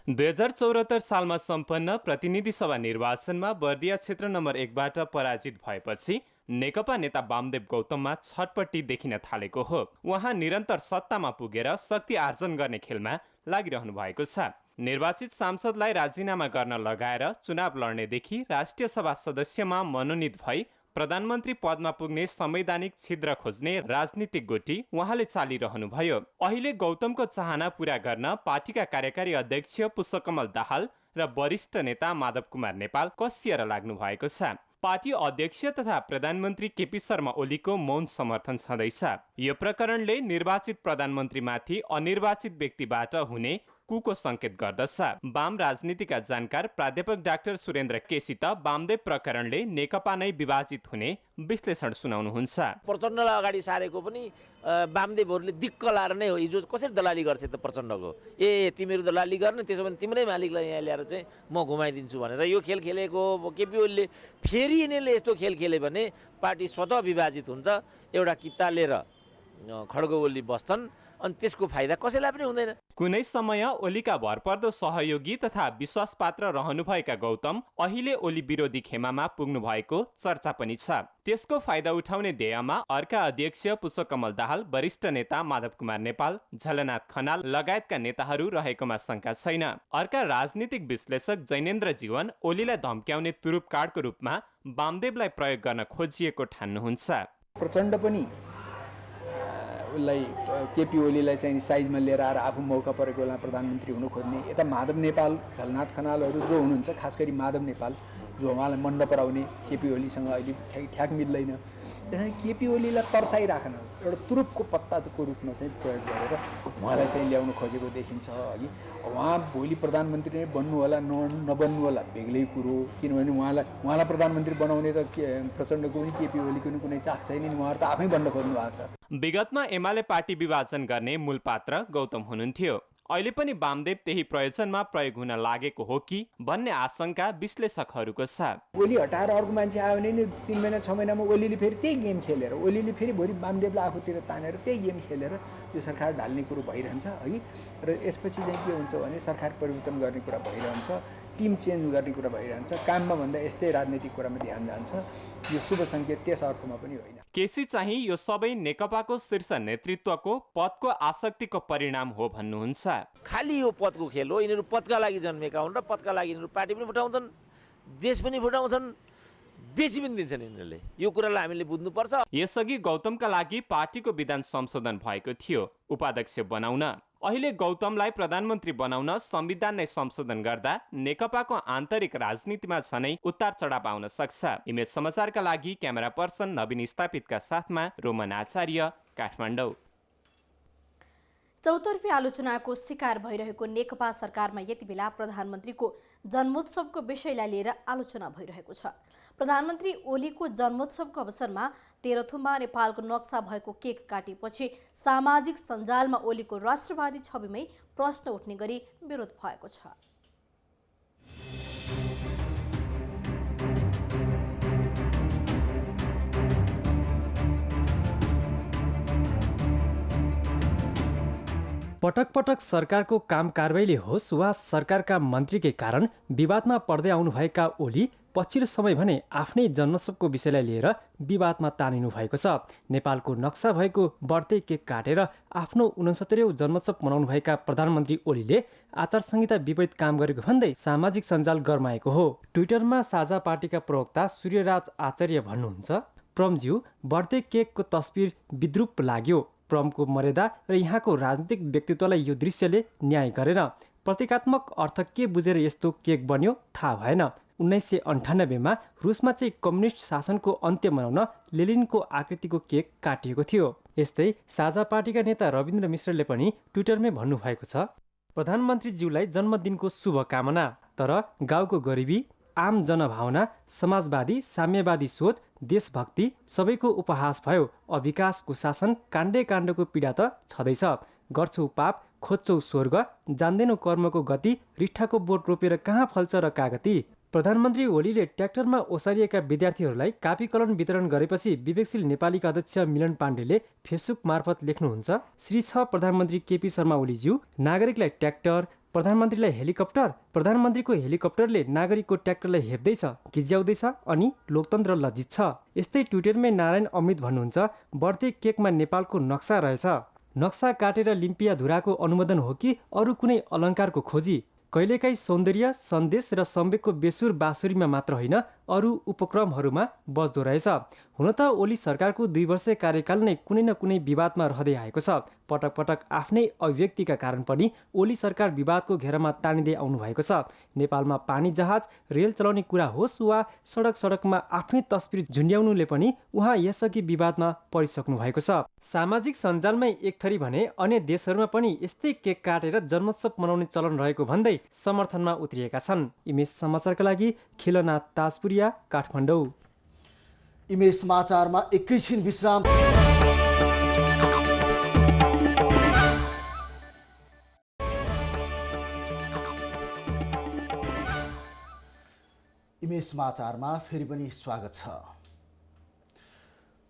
दुई 2074 सालमा सम्पन्न प्रतिनिधि सभा निर्वाचनमा बर्दिया क्षेत्र नम्बर 1बाट पराजित भएपछि नेकपा नेता वामदेव गौतममा छटपट्टि देखिन थालेको हो। उहाँ निरन्तर सत्तामा पुगेर शक्ति आर्जन गर्ने खेलमा लागिरहनु भएको छ। निर्वाचित सांसदलाई राजीनामा गर्न लगाएर चुनाव लड्नेदेखि राष्ट्रिय सभा सदस्यमा मनोनित भई प्रधानमन्त्री पदमा पुग्ने संवैधानिक छिद्र खोज्ने राजनीतिक गोटी उहाँले चालिरहनुभयो। अहिले गौतमको चाहना पूरा गर्न पार्टीका कार्यकारी अध्यक्ष पुष्पकमल दाहाल र वरिष्ठ नेता माधव कुमार नेपाल कसिएर लाग्नु भएको छ। पार्टी अध्यक्ष तथा प्रधानमन्त्री केपी शर्मा ओलीको मौन समर्थन छँदैछ। यो प्रकरणले निर्वाचित प्रधानमन्त्रीमाथि अनिर्वाचित व्यक्तिबाट हुने कुको संकेत गर्दछ। वाम राजनीतिका जानकार प्राध्यापक डाक्टर सुरेन्द्र केसी त वामदेव प्रकरणले नेकपा नै विभाजित हुने विश्लेषण सुनाउनुहुन्छ। प्रचण्डलाई अगाडि सारेको पनि वामदेवहरूले दिक्क लाएर नै हो। हिजो कसरी दलाली गर्थे त प्रचण्डको, तिमीहरू दलाली गर्ने, त्यसो भने तिम्रै मालिकलाई यहाँ ल्याएर चाहिँ म घुमाइदिन्छु भनेर यो खेल खेलेको केपी ओलीले। फेरि यिनीहरूले यस्तो खेल खेल्यो भने पार्टी स्वतः विभाजित हुन्छ। एउटा किता लिएर खड्ग ओली बस्छन् अनि त्यसको फाइदा कसैलाई पनि हुँदैन। कुनै समय ओलीका भरपर्दो सहयोगी तथा विश्वासपात्र रहनुभएका गौतम अहिले ओली विरोधी खेमामा पुग्नु भएको चर्चा पनि छ। त्यसको फाइदा उठाउने ध्येयमा अर्का अध्यक्ष पुष्पकमल दाहाल, वरिष्ठ नेता माधव कुमार नेपाल, झलनाथ खनाल लगायतका नेताहरू रहेकोमा शंका छैन। अर्का राजनीतिक विश्लेषक जैनेन्द्र जीवन ओलीलाई धम्क्याउने तुरुप कार्डको रूपमा वामदेवलाई प्रयोग गर्न खोजिएको ठान्नुहुन्छ। प्रचण्ड पनि उसलाई केपी ओलीलाई चाहिँ साइजमा लिएर आएर आफू मौका परेको बेला प्रधानमन्त्री हुन खोज्ने, यता माधव नेपाल, झलनाथ खनालहरू जो हुनुहुन्छ, खास गरी माधव नेपाल जो उहाँलाई मन नपराउने, केपी ओलीसँग अहिले ठ्याक मिल्दैन, त्यसैले केपी ओलीलाई तर्साइराख्न एउटा तुरुपको पत्ताको रूपमा चाहिँ प्रयोग गरेर उहाँलाई चाहिँ ल्याउन खोजेको देखिन्छ। अघि उहाँ भोलि प्रधानमन्त्री नै बन्नु होला नबन्नु होला बेग्लै कुरो, किनभने उहाँलाई प्रधानमन्त्री बनाउने त प्रचण्डको पनि केपी ओलीको पनि कुनै चाख छैन नि, उहाँहरू त आफै बन्न खोज्नु भएको छ। विगतमा एमाले पार्टी विभाजन गर्ने मूल पात्र गौतम हुनुहुन्थ्यो। अहिले पनि वामदेव त्यही प्रयोजनमा प्रयोग हुन लागेको हो कि भन्ने आशंका विश्लेषकहरूको छ। ओली हटाएर अर्को मान्छे आयो भने नि 3 महिना 6 महिनामा ओलीले फेरि त्यही गेम खेलेर, ओलीले फेरि भोलि वामदेवलाई आफूतिर तानेर त्यही गेम खेलेर यो सरकार ढाल्ने कुरो भइरहन्छ अघि। र यसपछि चाहिँ के हुन्छ भने सरकार परिवर्तन गर्ने कुरा भइरहन्छ, टिम चेन्ज गर्ने कुरा भइरहन्छ, काममा भन्दा यस्तै राजनीतिक कुरामा ध्यान जान्छ। यो शुभ सङ्केत त्यस अर्थमा पनि होइन। केसी चाहिँ यो सबै नेकपाको शीर्ष नेतृत्वको पदको आसक्तिको परिणाम हो भन्नुहुन्छ। खालि यो पदको खेल हो। यिनीहरू पदका लागि जन्मेका हुन् र पदका लागि यिनीहरू पार्टी पनि फुटाउँछन्, देश पनि फुटाउँछन्, बेची पनि दिन्छन् यिनीहरूले। यो कुरालाई हामीले बुझ्नुपर्छ। यसअघि गौतमका लागि पार्टीको विधान संशोधन भएको थियो उपाध्यक्ष बनाउन। अहिले गौतमलाई प्रधानमन्त्री बनाउन संविधान नै संशोधन गर्दा नेकपाको आन्तरिक राजनीतिमा छनै उतार चढाव आउन सक्छ। इमेज समाचारका लागि क्यामेरा पर्सन नवीन स्थापितका साथमा रोमन आचार्य, काठमाडौँ। चौतर्फी आलोचनाको शिकार भइरहेको नेकपा सरकारमा यति बेला प्रधानमन्त्रीको जन्मोत्सवको विषयलाई लिएर आलोचना भइरहेको छ। प्रधानमन्त्री ओलीको जन्मोत्सवको अवसरमा तेह्रथुममा नेपालको नक्सा भएको केक काटेपछि सामाजिक सञ्जालमा ओलीको राष्ट्रवादी छविमै प्रश्न उठ्ने गरी विरोध भएको छ। पटक पटक सरकारको काम कारबाहीले होस् वा सरकारका मन्त्रीकै कारण विवादमा पर्दै आउनुभएका ओली पछिल्लो समय भने आफ्नै जन्मोत्सवको विषयलाई लिएर विवादमा तानिनु भएको छ। नेपालको नक्सा भएको बर्थडे केक काटेर आफ्नो 69औं जन्मोत्सव मनाउनुभएका प्रधानमन्त्री ओलीले आचार संहिता विपरीत काम गरेको भन्दै सामाजिक सञ्जाल गरमाएको हो। ट्विटरमा साझा पार्टीका प्रवक्ता सूर्यराज आचार्य भन्नुहुन्छ, प्रमज्यू बर्थडे केकको तस्बिर विद्रूप लाग्यो। प्रमको मर्यादा र यहाँको राजनीतिक व्यक्तित्वलाई यो दृश्यले न्याय गरेन। प्रतीकात्मक अर्थ के बुझेर यस्तो केक बन्यो थाहा भएन। 1998मा रुसमा चाहिँ कम्युनिस्ट शासनको अन्त्य मनाउन लेनिनको आकृतिको केक काटिएको थियो। यस्तै साझा पार्टीका नेता रविन्द्र मिश्रले पनि ट्विटरमै भन्नुभएको छ, प्रधानमन्त्रीज्यूलाई जन्मदिनको शुभकामना, तर गाउँको गरिबी, आम जनभावना, समाजवादी साम्यवादी सोच, देशभक्ति सबैको उपहास भयो। अविकास कुशासन काण्डे काण्डको पीडा त छँदैछ। गर्छौ पाप खोज्छौ स्वर्ग, जान्दैनौ कर्मको गति, रिठ्ठाको बोट रोपेर कहाँ फल्छ र कागती। प्रधानमन्त्री ओलीले ट्र्याक्टरमा ओसारिएका विद्यार्थीहरूलाई कापी कलम वितरण गरेपछि विवेकशील नेपालीका अध्यक्ष मिलन पाण्डेले फेसबुक मार्फत लेख्नुहुन्छ, श्री 6 प्रधानमन्त्री केपी शर्मा ओलीज्यू, नागरिकलाई ट्र्याक्टर, प्रधानमन्त्रीलाई हेलिकप्टर, प्रधानमन्त्रीको हेलिकप्टरले नागरिकको ट्र्याक्टरलाई हेप्दैछ, गिज्याउँदैछ अनि लोकतन्त्र लज्जित छ। यस्तै ट्विटरमै नारायण अमृत भन्नुहुन्छ, बर्थडे केकमा नेपालको नक्सा रहेछ। नक्सा काटेर लिम्पिया धुराको अनुमोदन हो कि अरू कुनै अलङ्कारको खोजी? कहिलेकाहीँ सौन्दर्य सन्देश र सम्वेकको बेसुर बाँसुरीमा मात्र होइन अरू उपक्रमहरूमा बज्दो रहेछ। हुन त ओली सरकारको 2 वर्ष कार्यकाल नै कुनै न कुनै विवादमा रहँदै आएको छ। पटक पटक आफ्नै अभिव्यक्तिका कारण पनि ओली सरकार विवादको घेरामा तानिँदै आउनु भएको छ। नेपालमा पानी जहाज रेल चलाउने कुरा होस् वा सडकमा आफ्नै तस्बिर झुन्ड्याउनुले पनि उहाँ यसअघि विवादमा परिसक्नु भएको छ। सामाजिक सञ्जालमै एक थरी भने अन्य देशहरूमा पनि यस्तै केक काटेर जन्मोत्सव मनाउने चलन रहेको भन्दै समर्थनमा उत्रिएका छन्। इमेज समाचारका लागि खिलनाथ ताजपुरिया, काठमाडौँ। इमेज समाचारमा एकैछिन विश्राम। इमेज समाचारमा फेरि पनि स्वागत छ।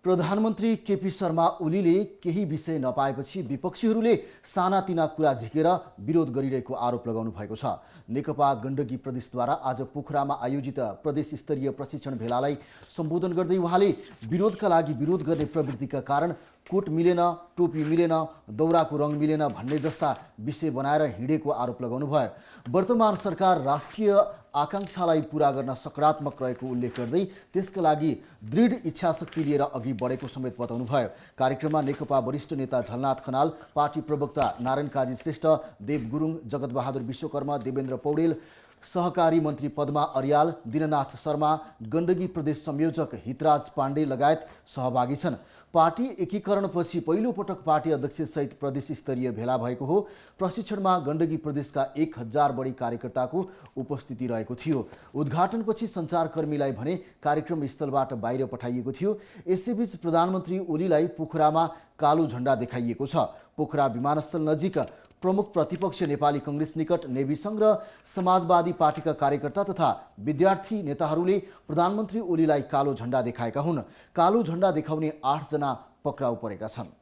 प्रधानमन्त्री केपी शर्मा ओलीले केही विषय नपाएपछि विपक्षीहरूले सानातिना कुरा झिकेर विरोध गरिरहेको आरोप लगाउनु भएको छ। नेकपा गण्डकी प्रदेशद्वारा आज पोखरामा आयोजित प्रदेश स्तरीय प्रशिक्षण भेलालाई सम्बोधन गर्दै उहाँले विरोधका लागि विरोध गर्ने प्रवृत्तिका कारण कोट मिलेन, टोपी मिलेन, दौराको रङ मिलेन भन्ने जस्ता विषय बनाएर हिँडेको आरोप लगाउनु भयो। वर्तमान सरकार राष्ट्रिय आकांक्षालाई पूरा गर्न सकारात्मक रहेको उल्लेख गर्दै त्यसका लागि दृढ इच्छाशक्ति लिएर अघि बढेको समेत बताउनु भयो। कार्यक्रममा नेकपा वरिष्ठ नेता झलनाथ खनाल, पार्टी प्रवक्ता नारायण काजी श्रेष्ठ, देव गुरुङ, जगतबहादुर विश्वकर्मा, देवेन्द्र पौडेल, सहकारी मन्त्री पद्मा अर्याल, दिननाथ शर्मा, गण्डकी प्रदेश संयोजक हितराज पाण्डे लगायत सहभागी छन्। पार्टी एकीकरणपछि पहिलो पटक पार्टी अध्यक्षसहित प्रदेश स्तरीय भेला भएको हो। प्रशिक्षणमा गण्डकी प्रदेशका 1000 बढी कार्यकर्ताको उपस्थिति रहेको थियो। उद्घाटनपछि सञ्चारकर्मीलाई भने कार्यक्रम स्थलबाट बाहिर पठाइएको थियो। यसैबीच प्रधानमन्त्री ओलीलाई पोखरामा कालो झण्डा देखाइएको छ। पोखरा विमानस्थल नजिक प्रमुख प्रतिपक्ष नेपाली कांग्रेस निकट नेवी संघ र समाजवादी पार्टीका कार्यकर्ता तथा विद्यार्थी नेताहरूले प्रधानमन्त्री ओलीलाई कालो झण्डा देखाएका हुन्। कालो झण्डा देखाउने 8 जना पक्राउ परेका छन्।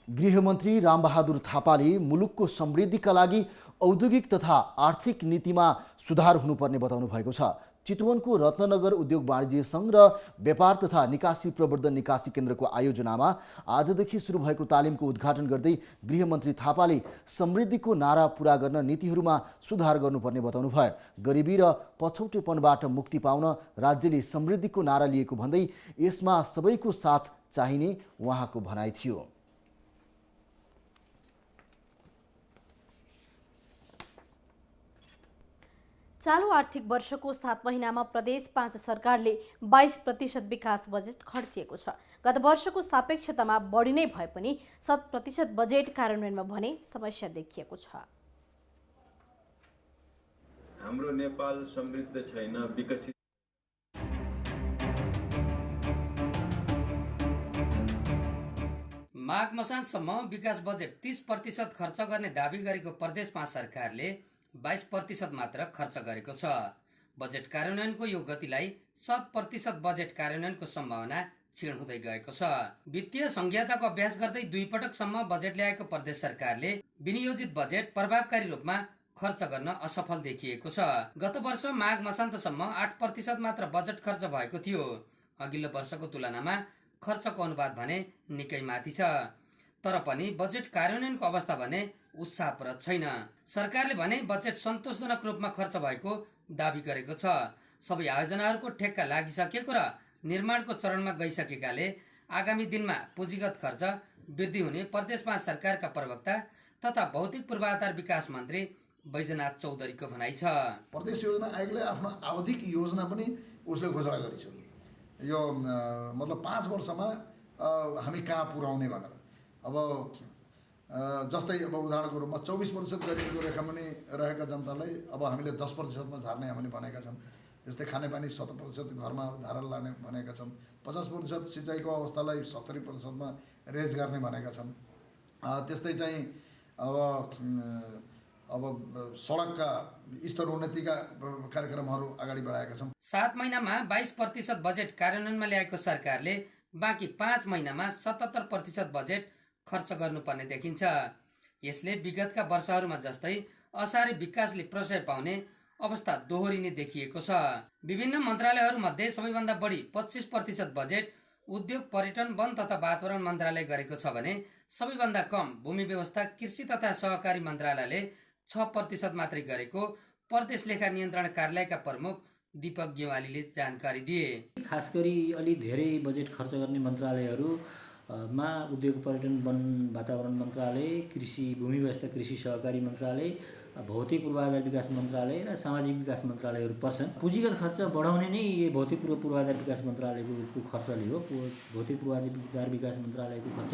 गृहमन्त्री रामबहादुर थापाले मुलुकको समृद्धिका लागि औद्योगिक तथा आर्थिक नीतिमा सुधार हुनुपर्ने बताउनु भएको छ। चितवनको रत्ननगर उद्योग वाणिज्य सङ्घ र व्यापार तथा निकासी प्रवर्धन निकासी केन्द्रको आयोजनामा आजदेखि सुरु भएको तालिमको उद्घाटन गर्दै गृहमन्त्री थापाले समृद्धिको नारा पूरा गर्न नीतिहरूमा सुधार गर्नुपर्ने बताउनुभयो। गरिबी र पछौटेपनबाट मुक्ति पाउन राज्यले समृद्धिको नारा लिएको भन्दै यसमा सबैको साथ चाहिने उहाँको भनाइ थियो। चालू आर्थिक वर्षको 7 महिनामा प्रदेश 5 सरकारले 22% विकास बजेट खर्चिएको छ। गत वर्षको सापेक्षतामा बढी नै भए पनि 100% बजेट कार्यान्वयनमा भने समस्या देखिएको छ। हाम्रो नेपाल समृद्ध छैन, विकसित माघ मसान्तसम्म विकास बजेट 30% खर्च गर्ने दावी गरेको प्रदेश 5 सरकारले 22% मात्र खर्च गरेको छ। बजेट कार्यान्वयनको यो गतिलाई 100% बजेट कार्यान्वयनको सम्भावना क्षीण हुँदै गएको छ। वित्तीय संहिताको अभ्यास गर्दै 2 पटकसम्म बजेट ल्याएको प्रदेश सरकारले विनियोजित बजेट प्रभावकारी रूपमा खर्च गर्न असफल देखिएको छ। गत वर्ष माघ मसान्तसम्म 8% मात्र बजेट खर्च भएको थियो। अघिल्लो वर्षको तुलनामा खर्चको अनुपात भने निकै माथि छ। तर पनि बजेट कार्यान्वयनको अवस्था भने उत्साहप्रद छैन। सरकारले भने बजेट सन्तोषजनक रूपमा खर्च भएको दावी गरेको छ। सबै आयोजनाहरूको ठेक्का लागिसकेको र निर्माणको चरणमा गइसकेकाले आगामी दिनमा पुँजीगत खर्च वृद्धि हुने प्रदेश 5 सरकारका प्रवक्ता तथा भौतिक पूर्वाधार विकास मन्त्री बैजनाथ चौधरीको भनाइ छ। प्रदेश योजना आयोगले आफ्नो आवधिक योजना पनि उसले घोषणा गरेछ। यो मतलब 5 वर्षमा हामी कहाँ पुर्याउने भनेर। अब जस्तै अब उदाहरणको रूपमा 24% गरिबीको रेखामुनि रहेका जनतालाई अब हामीले 10%मा झार्ने हामीले भनेका छौँ। त्यस्तै खानेपानी 70% घरमा धारा लाने भनेका छौँ। 50% सिँचाइको अवस्थालाई 70%मा रेज गर्ने भनेका छौँ। त्यस्तै चाहिँ अब सडकका स्तरोन्नतिका कार्यक्रमहरू अगाडि बढाएका छौँ। 7 महिनामा 22% बजेट कार्यान्वयनमा ल्याएको सरकारले बाँकी 5 महिनामा 77% बजेट खर्च गर्नुपर्ने देखिन्छ। यसले विगतका वर्षहरूमा जस्तै असारे विकासले प्रशय पाउने अवस्था दोहोरिने देखिएको छ। विभिन्न मन्त्रालयहरूमध्ये सबैभन्दा बढी 25% बजेट उद्योग, पर्यटन, वन तथा वातावरण मन्त्रालय गरेको छ भने सबैभन्दा कम भूमि व्यवस्था, कृषि तथा सहकारी मन्त्रालयले 6% मात्रै गरेको प्रदेश लेखा नियन्त्रण कार्यालयका प्रमुख दीपक गेवालीले जानकारी दिए। खास गरी अलि धेरै बजेट खर्च गर्ने मन्त्रालयहरू मा उद्योग, पर्यटन, वन, वातावरण मन्त्रालय, कृषि, भूमि व्यवस्था, कृषि सहकारी मन्त्रालय, भौतिक पूर्वाधार विकास मन्त्रालय र सामाजिक विकास मन्त्रालयहरू पर्छन्। पुँजीगत खर्च बढाउने नै भौतिक पूर्वाधार विकास मन्त्रालयको खर्चले हो। भौतिक पूर्वाधार विकास मन्त्रालयको खर्च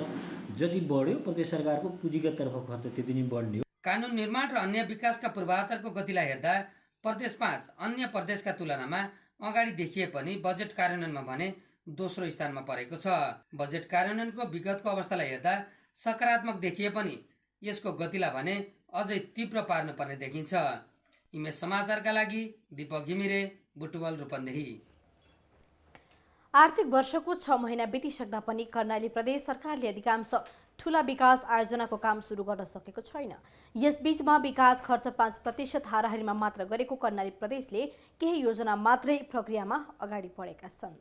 जति बढ्यो प्रदेश सरकारको पुँजीगततर्फ खर्च त्यति नै बढ्ने हो। कानुन निर्माण र अन्य विकासका पूर्वाधारको गतिलाई हेर्दा प्रदेश 5 अन्य प्रदेशका तुलनामा अगाडि देखिए पनि बजेट कार्यान्वयनमा भने दोस्रो स्थानमा परेको छ। बजेट कार्यान्वयनको विगतको अवस्थालाई हेर्दा सकारात्मक देखिए पनि यसको गतिलाई भने अझै तीव्र पार्नुपर्ने देखिन्छ। इमेज समाचारका लागि दीपक घिमिरे, बुटवल, रूपन्देही। आर्थिक वर्षको 6 महिना बितिसक्दा पनि कर्णाली प्रदेश सरकारले अधिकांश ठूला विकास आयोजनाको काम सुरु गर्न सकेको छैन। यसबीचमा विकास खर्च 5% हाराहारीमा मात्र गरेको कर्णाली प्रदेशले केही योजना मात्रै प्रक्रियामा अगाडि बढेका छन्।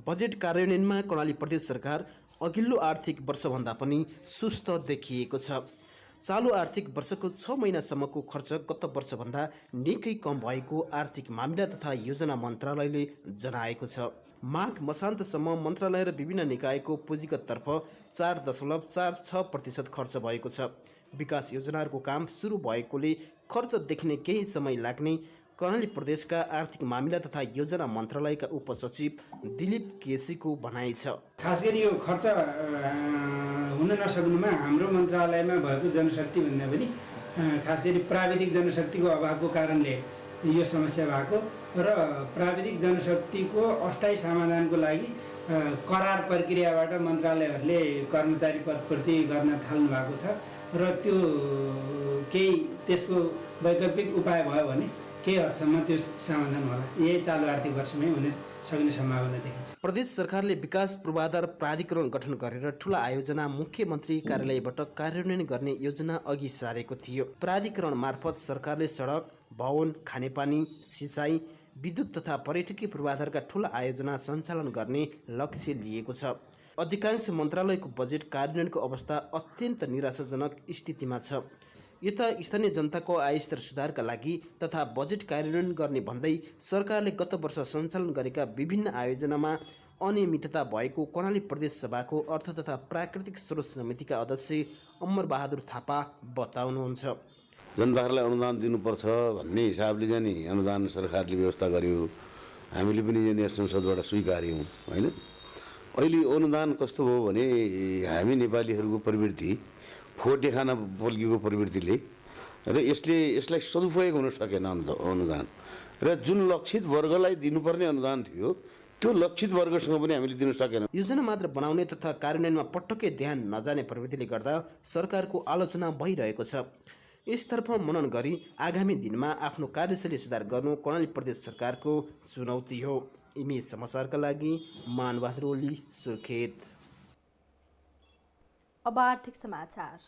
बजेट कार्यान्वयनमा कर्णाली प्रदेश सरकार अघिल्लो आर्थिक वर्षभन्दा पनि सुस्त देखिएको छ। चालु आर्थिक वर्षको 6 महिनासम्मको खर्च गत वर्षभन्दा निकै कम भएको आर्थिक मामिला तथा योजना मन्त्रालयले जनाएको छ। माघ मसान्तसम्म मन्त्रालय र विभिन्न निकायको पुँजीगततर्फ 4.46% खर्च भएको छ। विकास योजनाहरूको काम सुरु भएकोले खर्च देखिने केही समय लाग्ने कर्णाली प्रदेशका आर्थिक मामिला तथा योजना मन्त्रालयका उपसचिव दिलीप केसीको भनाइ छ। खास गरी यो खर्च हुन नसक्नुमा हाम्रो मन्त्रालयमा भएको जनशक्ति भन्दा पनि खास गरी प्राविधिक जनशक्तिको अभावको कारणले यो समस्या भएको र प्राविधिक जनशक्तिको अस्थायी समाधानको लागि करार प्रक्रियाबाट मन्त्रालयहरूले कर्मचारी पदपूर्ति गर्न थाल्नु भएको छ र त्यो केही त्यसको वैकल्पिक उपाय भयो भने केही हदसम्म त्यो समाधान होला। यही चालु आर्थिक वर्षमै हुन सक्ने सम्भावना देखिन्छ। प्रदेश सरकारले विकास पूर्वाधार प्राधिकरण गठन गरेर ठूला आयोजना मुख्यमन्त्री कार्यालयबाट कार्यान्वयन गर्ने योजना अघि सारेको थियो। प्राधिकरण मार्फत सरकारले सडक, भवन, खानेपानी, सिँचाइ, विद्युत तथा पर्यटकीय पूर्वाधारका ठूला आयोजना सञ्चालन गर्ने लक्ष्य लिएको छ। अधिकांश मन्त्रालयको बजेट कार्यान्वयनको अवस्था अत्यन्त निराशाजनक स्थितिमा छ। यता स्थानीय जनताको आयस्तर सुधारका लागि तथा बजेट कार्यान्वयन गर्ने भन्दै सरकारले गत वर्ष सञ्चालन गरेका विभिन्न आयोजनामा अनियमितता भएको कर्णाली प्रदेश सभाको अर्थ तथा प्राकृतिक स्रोत समितिका अध्यक्ष अमरबहादुर थापा बताउनुहुन्छ। जनताहरूलाई अनुदान दिनुपर्छ भन्ने हिसाबले चाहिँ नि अनुदान सरकारले व्यवस्था गर्यो, हामीले पनि यहाँ संसदबाट स्वीकार्यौँ होइन। अहिले अनुदान कस्तो भयो भने हामी नेपालीहरूको प्रवृत्ति फोटे खान पल्किएको प्रवृत्तिले र यसलाई सदुपयोग हुन सकेन अनुदान र जुन लक्षित वर्गलाई दिनुपर्ने अनुदान थियो त्यो लक्षित वर्गसँग पनि हामीले दिन सकेन। योजना मात्र बनाउने तथा कार्यान्वयनमा पटक्कै ध्यान नजाने प्रवृत्तिले गर्दा सरकारको आलोचना भइरहेको छ। यसतर्फ मनन गरी आगामी दिनमा आफ्नो कार्यशैली सुधार गर्नु कर्णाली प्रदेश सरकारको चुनौती हो। इमेज समाचारका लागि मानबहादुर ओली, सुर्खेत। अब आर्थिक समाचार।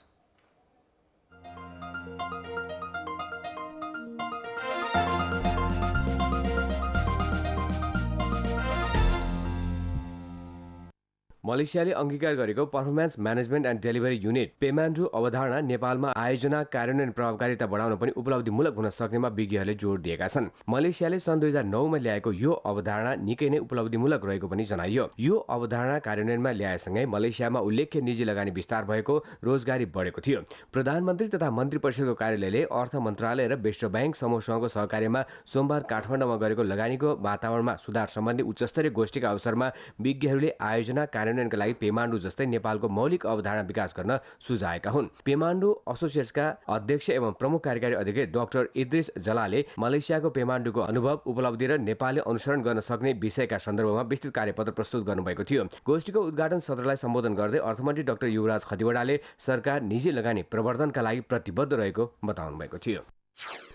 मलेसियाले अङ्गीकार गरेको performance management and delivery unit Pemandu अवधारणा नेपालमा आयोजना कार्यान्वयन प्रभावकारिता बढाउन पनि उपलब्धिमूलक हुन सक्नेमा विज्ञहरूले जोड दिएका छन्। मलेसियाले सन् 2009मा ल्याएको यो अवधारणा निकै नै उपलब्धिमूलक रहेको पनि जनाइयो। यो अवधारणा कार्यान्वयनमा ल्याएसँगै मलेसियामा उल्लेख्य निजी लगानी विस्तार भएको, रोजगारी बढेको थियो। प्रधानमन्त्री तथा मन्त्री परिषदको कार्यालयले अर्थ मन्त्रालय र विश्व ब्याङ्क समूहसँगको सहकार्यमा सोमबार काठमाडौँमा गरेको लगानीको वातावरणमा सुधार सम्बन्धी उच्चस्तरीय गोष्ठीका अवसरमा विज्ञहरूले आयोजना कार्यान्वयनका लागि पेमान्डु जस्तै नेपालको मौलिक अवधारणा विकास गर्न सुझाएका हुन्। पेमान्डु एसोसिएट्सका अध्यक्ष एवं प्रमुख कार्यकारी अधिकारी डाक्टर इद्रिस जलाले मलेसियाको पेमान्डुको अनुभव, उपलब्धि र नेपालले अनुसरण गर्न सक्ने विषयका सन्दर्भमा विस्तृत कार्यपत्र प्रस्तुत गर्नुभएको थियो। गोष्ठीको उद्घाटन सत्रलाई सम्बोधन गर्दै अर्थमन्त्री डाक्टर युवराज खतिवडाले सरकार निजी लगानी प्रवर्धनका लागि प्रतिबद्ध रहेको बताउनु भएको थियो।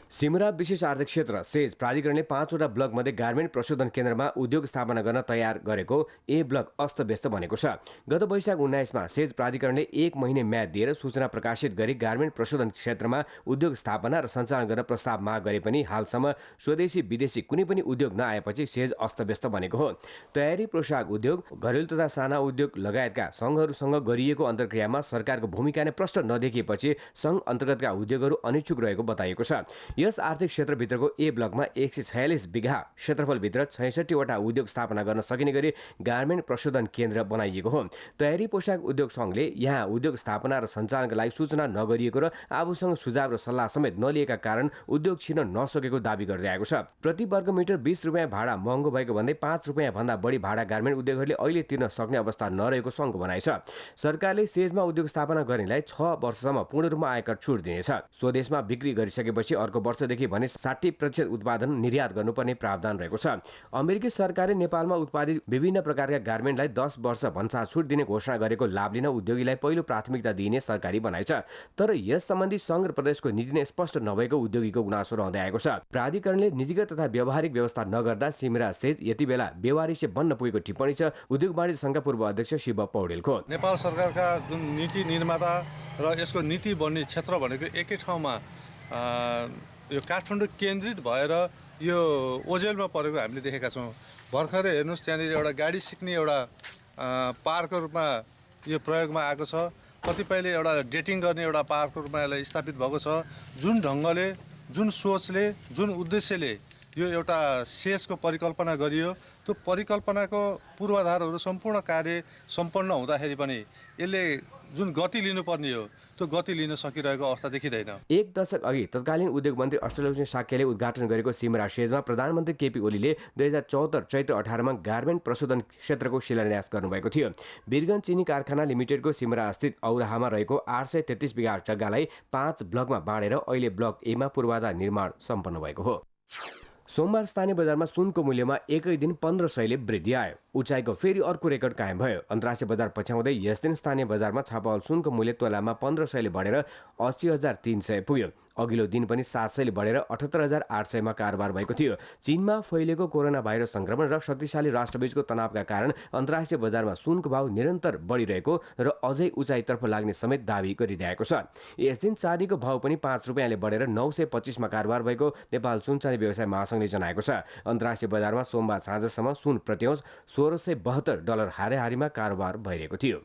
सिमरा विशेष आर्थिक क्षेत्र सेज प्राधिकरणले 5वटा ब्लकमध्ये गार्मेन्ट प्रशोधन केन्द्रमा उद्योग स्थापना गर्न तयार गरेको ए ब्लक अस्तव्यस्त बनेको छ। गत वैशाख 19मा सेज प्राधिकरणले 1 महिने म्याद दिएर सूचना प्रकाशित गरी गार्मेन्ट प्रशोधन क्षेत्रमा उद्योग स्थापना र सञ्चालन गर्न प्रस्ताव माग गरे पनि हालसम्म स्वदेशी विदेशी कुनै पनि उद्योग नआएपछि सेज अस्तव्यस्त बनेको हो। तयारी पोसाक उद्योग, घरेलु तथा साना उद्योग लगायतका सङ्घहरूसँग गरिएको अन्तर्क्रियामा सरकारको भूमिका नै प्रष्ट नदेखिएपछि सङ्घ अन्तर्गतका उद्योगहरू अनिच्छुक रहेको बताइएको छ। यस आर्थिक क्षेत्रभित्रको ए ब्लकमा 146 बिघा क्षेत्रफलभित्र 66वटा उद्योग स्थापना गर्न सकिने गरी गार्मेन्ट प्रशोधन केन्द्र बनाइएको हो। तयारी पोसाक उद्योग सङ्घले यहाँ उद्योग स्थापना र सञ्चालनका लागि सूचना नगरिएको र आफूसँग सुझाव र सल्लाह समेत नलिएका कारण उद्योग छिर्न नसकेको दावी गर्दै आएको छ। प्रति वर्ग मिटर 20 रुपियाँ भाडा महँगो भएको भन्दै 5 रुपियाँ भन्दा बढी भाडा गार्मेन्ट उद्योगहरूले अहिले तिर्न सक्ने अवस्था नरहेको सङ्घको भनाइ छ। सरकारले सेजमा उद्योग स्थापना गर्नेलाई 6 वर्षसम्म पूर्ण रूपमा आयकर छुट दिनेछ। स्वदेशमा बिक्री गरिसकेपछि अर्को वर्षदेखि भने 60% उत्पादन निर्यात गर्नुपर्ने प्रावधान रहेको छ। अमेरिकी सरकारले नेपालमा उत्पादित विभिन्न प्रकारका गार्मेन्टलाई 10 वर्ष भन्सार छुट दिने घोषणा गरेको लाभ लिन उद्योगीलाई पहिलो प्राथमिकता दिइने सरकारी भनाइ छ। तर यस सम्बन्धी सङ्घ र प्रदेशको नीति नै स्पष्ट नभएको उद्योगीको गुनासो रहँदै आएको छ। प्राधिकरणले निजीगत तथा व्यावहारिक व्यवस्था नगर्दा सिमरा सेज यति बेला बेवारिसे बन्न पुगेको टिप्पणी छ उद्योग वाणिज्य सङ्घका पूर्व अध्यक्ष शिव पौडेलको। नेपाल सरकारका जुन नीति निर्माता र यसको नीति बन्ने क्षेत्र भनेको एकै ठाउँमा यो काठमाडौँ केन्द्रित भएर यो ओझेलमा परेको हामीले देखेका छौँ। भर्खरै हेर्नुहोस् त्यहाँनिर एउटा गाडी सिक्ने एउटा पार्कको रूपमा यो प्रयोगमा आएको छ। कतिपयले एउटा डेटिङ गर्ने एउटा पार्कको रूपमा यसलाई स्थापित भएको छ। जुन ढङ्गले, जुन सोचले, जुन उद्देश्यले यो एउटा सेजको परिकल्पना गरियो त्यो परिकल्पनाको पूर्वाधारहरू सम्पूर्ण कार्य सम्पन्न हुँदाखेरि पनि यसले जुन गति लिनुपर्ने हो त्यो गति लिन सकिरहेको अवस्था देखिँदैन। एक दशक अघि तत्कालीन उद्योग मन्त्री अष्टलक्ष्मी साक्यले उद्घाटन गरेको सिमरा सेजमा प्रधानमन्त्री केपी ओलीले 2074 चैत्र 18मा गार्मेन्ट प्रशोधन क्षेत्रको शिलान्यास गर्नुभएको थियो। वीरगञ्ज चिनी कारखाना लिमिटेडको सिमरा स्थित औराहामा रहेको 833 बिघा जग्गालाई 5 ब्लकमा बाँडेर अहिले ब्लक एमा पूर्वाधार निर्माण सम्पन्न भएको हो। सोमबार स्थानीय बजारमा सुनको मूल्यमा एकै दिन 1500ले वृद्धि आयो। उचाइको फेरि अर्को रेकर्ड कायम भयो। अन्तर्राष्ट्रिय बजार पछ्याउँदै यस दिन स्थानीय बजारमा छापावल सुनको मूल्य तोलामा 1500ले बढेर 80,300 पुग्यो। अघिल्लो दिन पनि 700ले बढेर 78,800मा कारोबार भएको थियो। चीनमा फैलेको कोरोना भाइरस संक्रमण र शक्तिशाली राष्ट्रबीचको तनावका कारण अन्तर्राष्ट्रिय बजारमा सुनको भाव निरन्तर बढिरहेको र अझै उचाइतर्फ लाग्ने समेत दावी गरिरहेको छ। यस दिन चाँदीको भाव पनि 5 रुपियाँले बढेर 925मा कारोबार भएको नेपाल सुनचाँदी व्यवसाय महासंघले जनाएको छ। अन्तर्राष्ट्रिय बजारमा सोमबार साँझसम्म सुन प्रति औंस $1,672 हाराहारीमा कारोबार भइरहेको थियो।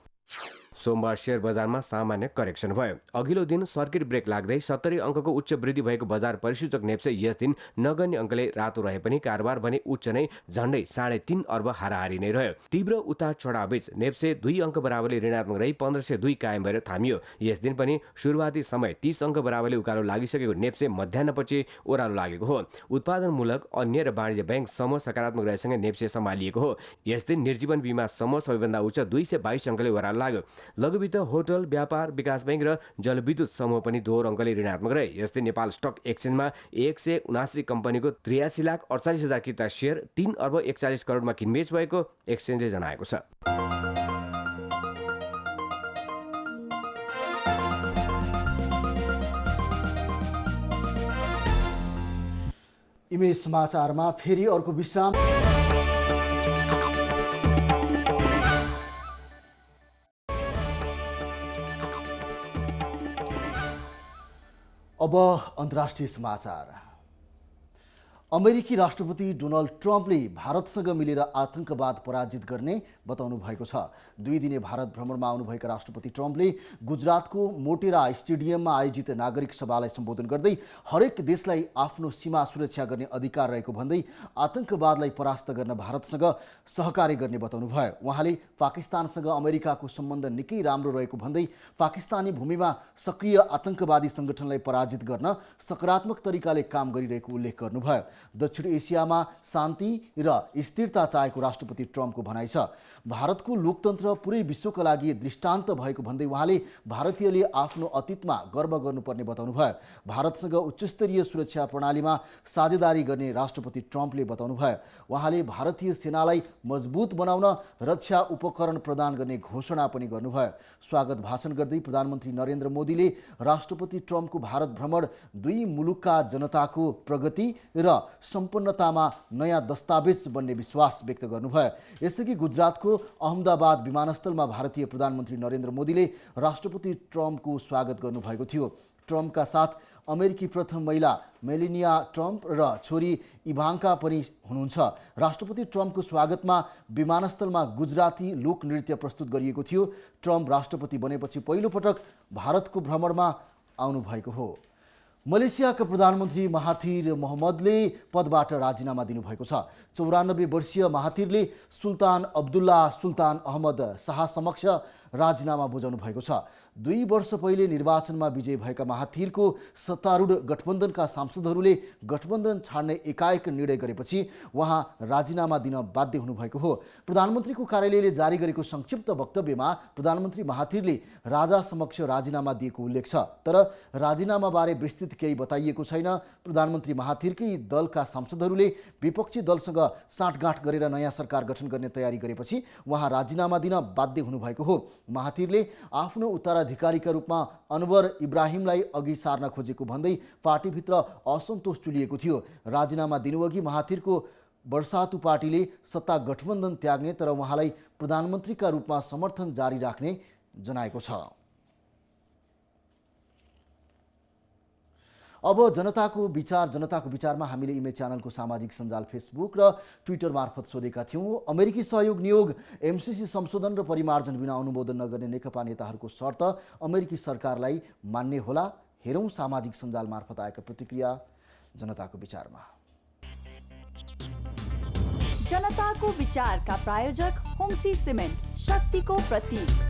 सोमबार शेयर बजारमा सामान्य करेक्सन भयो। अघिल्लो दिन सर्किट ब्रेक लाग्दै 70 अङ्कको उच्च वृद्धि भएको बजार परिसूचक नेप्से यस दिन नगण्य अङ्कले रातो रहे पनि कारोबार भने उच्च नै झण्डै 3.5 अर्ब हाराहारी नै रह्यो। तीव्र उतार चढावबीच नेप्से 2 अङ्क बराबरले ऋणात्मक रही 1502 कायम भएर थामियो। यस दिन पनि सुरुवाती समय 30 अङ्क बराबरले उकालो लागिसकेको नेप्से मध्याह्नपछि ओह्रालो लागेको हो। उत्पादनमूलक अन्य र वाणिज्य बैंक समूह सकारात्मक रहेसँगै नेप्से सम्हालिएको हो। यस दिन निर्जीवन बीमा समूह सबैभन्दा उच्च 222 अङ्कले ओह्रालो लाग्यो। लघुवित्त, होटल, व्यापार विकास बैंक र जलविद्युत समूह पनि दोहोर अङ्कले ऋणात्मक रहे। यस्तै नेपाल स्टक एक्सचेन्जमा 179 कम्पनीको 83,48,000 किता सेयर 3 अर्ब 41 करोडमा किनबेच भएको एक्सचेन्जले जनाएको छ। इमेज समाचारमा फेरि अर्को विश्राम। अब अन्तर्राष्ट्रिय समाचार। अमेरिकी राष्ट्रपति डोनाल्ड ट्रम्पले भारतसँग मिलेर आतंकवाद पराजित गर्ने बताउनु भएको छ। 2 दिने भारत भ्रमणमा आउनुभएका राष्ट्रपति ट्रम्पले गुजरातको मोटेरा स्टेडियममा आयोजित नागरिक सभालाई सम्बोधन गर्दै हरेक देशलाई आफ्नो सीमा सुरक्षा गर्ने अधिकार रहेको भन्दै आतंकवादलाई परास्त गर्न भारतसँग सहकार्य गर्ने बताउनु भयो। उहाँले पाकिस्तानसँग अमेरिकाको सम्बन्ध निकै राम्रो रहेको भन्दै पाकिस्तानी भूमिमा सक्रिय आतंकवादी संगठनलाई पराजित गर्न सकारात्मक तरिकाले काम गरिरहेको उल्लेख गर्नुभयो। दक्षिण एसियामा शान्ति र स्थिरता चाहेको राष्ट्रपति ट्रम्पको भनाइ छ। भारतको लोकतन्त्र पुरै विश्वका लागि दृष्टान्त भएको भन्दै उहाँले भारतीयले आफ्नो अतीतमा गर्व गर्नुपर्ने बताउनु भयो। भारतसँग उच्चस्तरीय सुरक्षा प्रणालीमा साझेदारी गर्ने राष्ट्रपति ट्रम्पले बताउनु भयो। उहाँले भारतीय सेनालाई मजबुत बनाउन रक्षा उपकरण प्रदान गर्ने घोषणा पनि गर्नुभयो। स्वागत भाषण गर्दै प्रधानमन्त्री नरेन्द्र मोदीले राष्ट्रपति ट्रम्पको भारत भ्रमण 2 मुलुकका जनताको प्रगति र सम्पन्नतामा नयाँ दस्तावेज बन्ने विश्वास व्यक्त गर्नुभयो। यसअघि गुजरातको अहमदाबाद विमानस्थलमा भारतीय प्रधानमन्त्री नरेन्द्र मोदीले राष्ट्रपति ट्रम्पको स्वागत गर्नुभएको थियो। ट्रम्पका साथ अमेरिकी प्रथम महिला मेलिनिया ट्रम्प र छोरी इभाङ्का पनि हुनुहुन्छ। राष्ट्रपति ट्रम्पको स्वागतमा विमानस्थलमा गुजराती लोकनृत्य प्रस्तुत गरिएको थियो। ट्रम्प राष्ट्रपति बनेपछि पहिलोपटक भारतको भ्रमणमा आउनुभएको हो। मलेसियाका प्रधानमन्त्री महाथिर मोहम्मदले पदबाट राजीनामा दिनुभएको छ। 94 वर्षीय महाथिरले सुल्तान अब्दुल्ला सुल्तान अहमद शाह समक्ष राजीनामा बुझाउनु भएको छ। 2 वर्ष पहिले निर्वाचनमा विजयी भएका महाथिरको सत्तारूढ गठबन्धनका सांसदहरूले गठबन्धन छाड्ने एकाएक निर्णय गरेपछि उहाँ राजीनामा दिन बाध्य हुनुभएको हो। प्रधानमन्त्रीको कार्यालयले जारी गरेको संक्षिप्त वक्तव्यमा प्रधानमन्त्री महाथिरले राजा समक्ष राजीनामा दिएको उल्लेख छ। तर राजीनामाबारे विस्तृत केही बताइएको छैन। प्रधानमन्त्री महाथिरकै दलका सांसदहरूले विपक्षी दलसँग साँठगाँठ गरेर नयाँ सरकार गठन गर्ने तयारी गरेपछि उहाँ राजीनामा दिन बाध्य हुनुभएको हो। महाथिरले आफ्नो उत्तराधिकारीका रूपमा अनवर इब्राहिमलाई अघि सार्न खोजेको भन्दै पार्टीभित्र असन्तोष चुलिएको थियो। राजीनामा दिनुअघि महाथिरको वर्षातु पार्टीले सत्ता गठबन्धन त्याग्ने तर उहाँलाई प्रधानमन्त्रीका रूपमा समर्थन जारी राख्ने जनाएको छ। अब जनताको विचारमा हामीले इमेज च्यानलको सामाजिक सञ्जाल फेसबुक र ट्विटर मार्फत सोधेका थियौँ। अमेरिकी सहयोग नियोग एमसीसी संशोधन र परिमार्जन बिना अनुमोदन नगर्ने नेकपा नेताहरूको शर्त अमेरिकी सरकारलाई मान्ने होला? हेरौँ सामाजिक सञ्जाल मार्फत आएका प्रतिक्रिया जनताको विचारमा। जनताको विचारका प्रायोजक होम्सी सिमेन्ट, शक्तिको प्रतीक।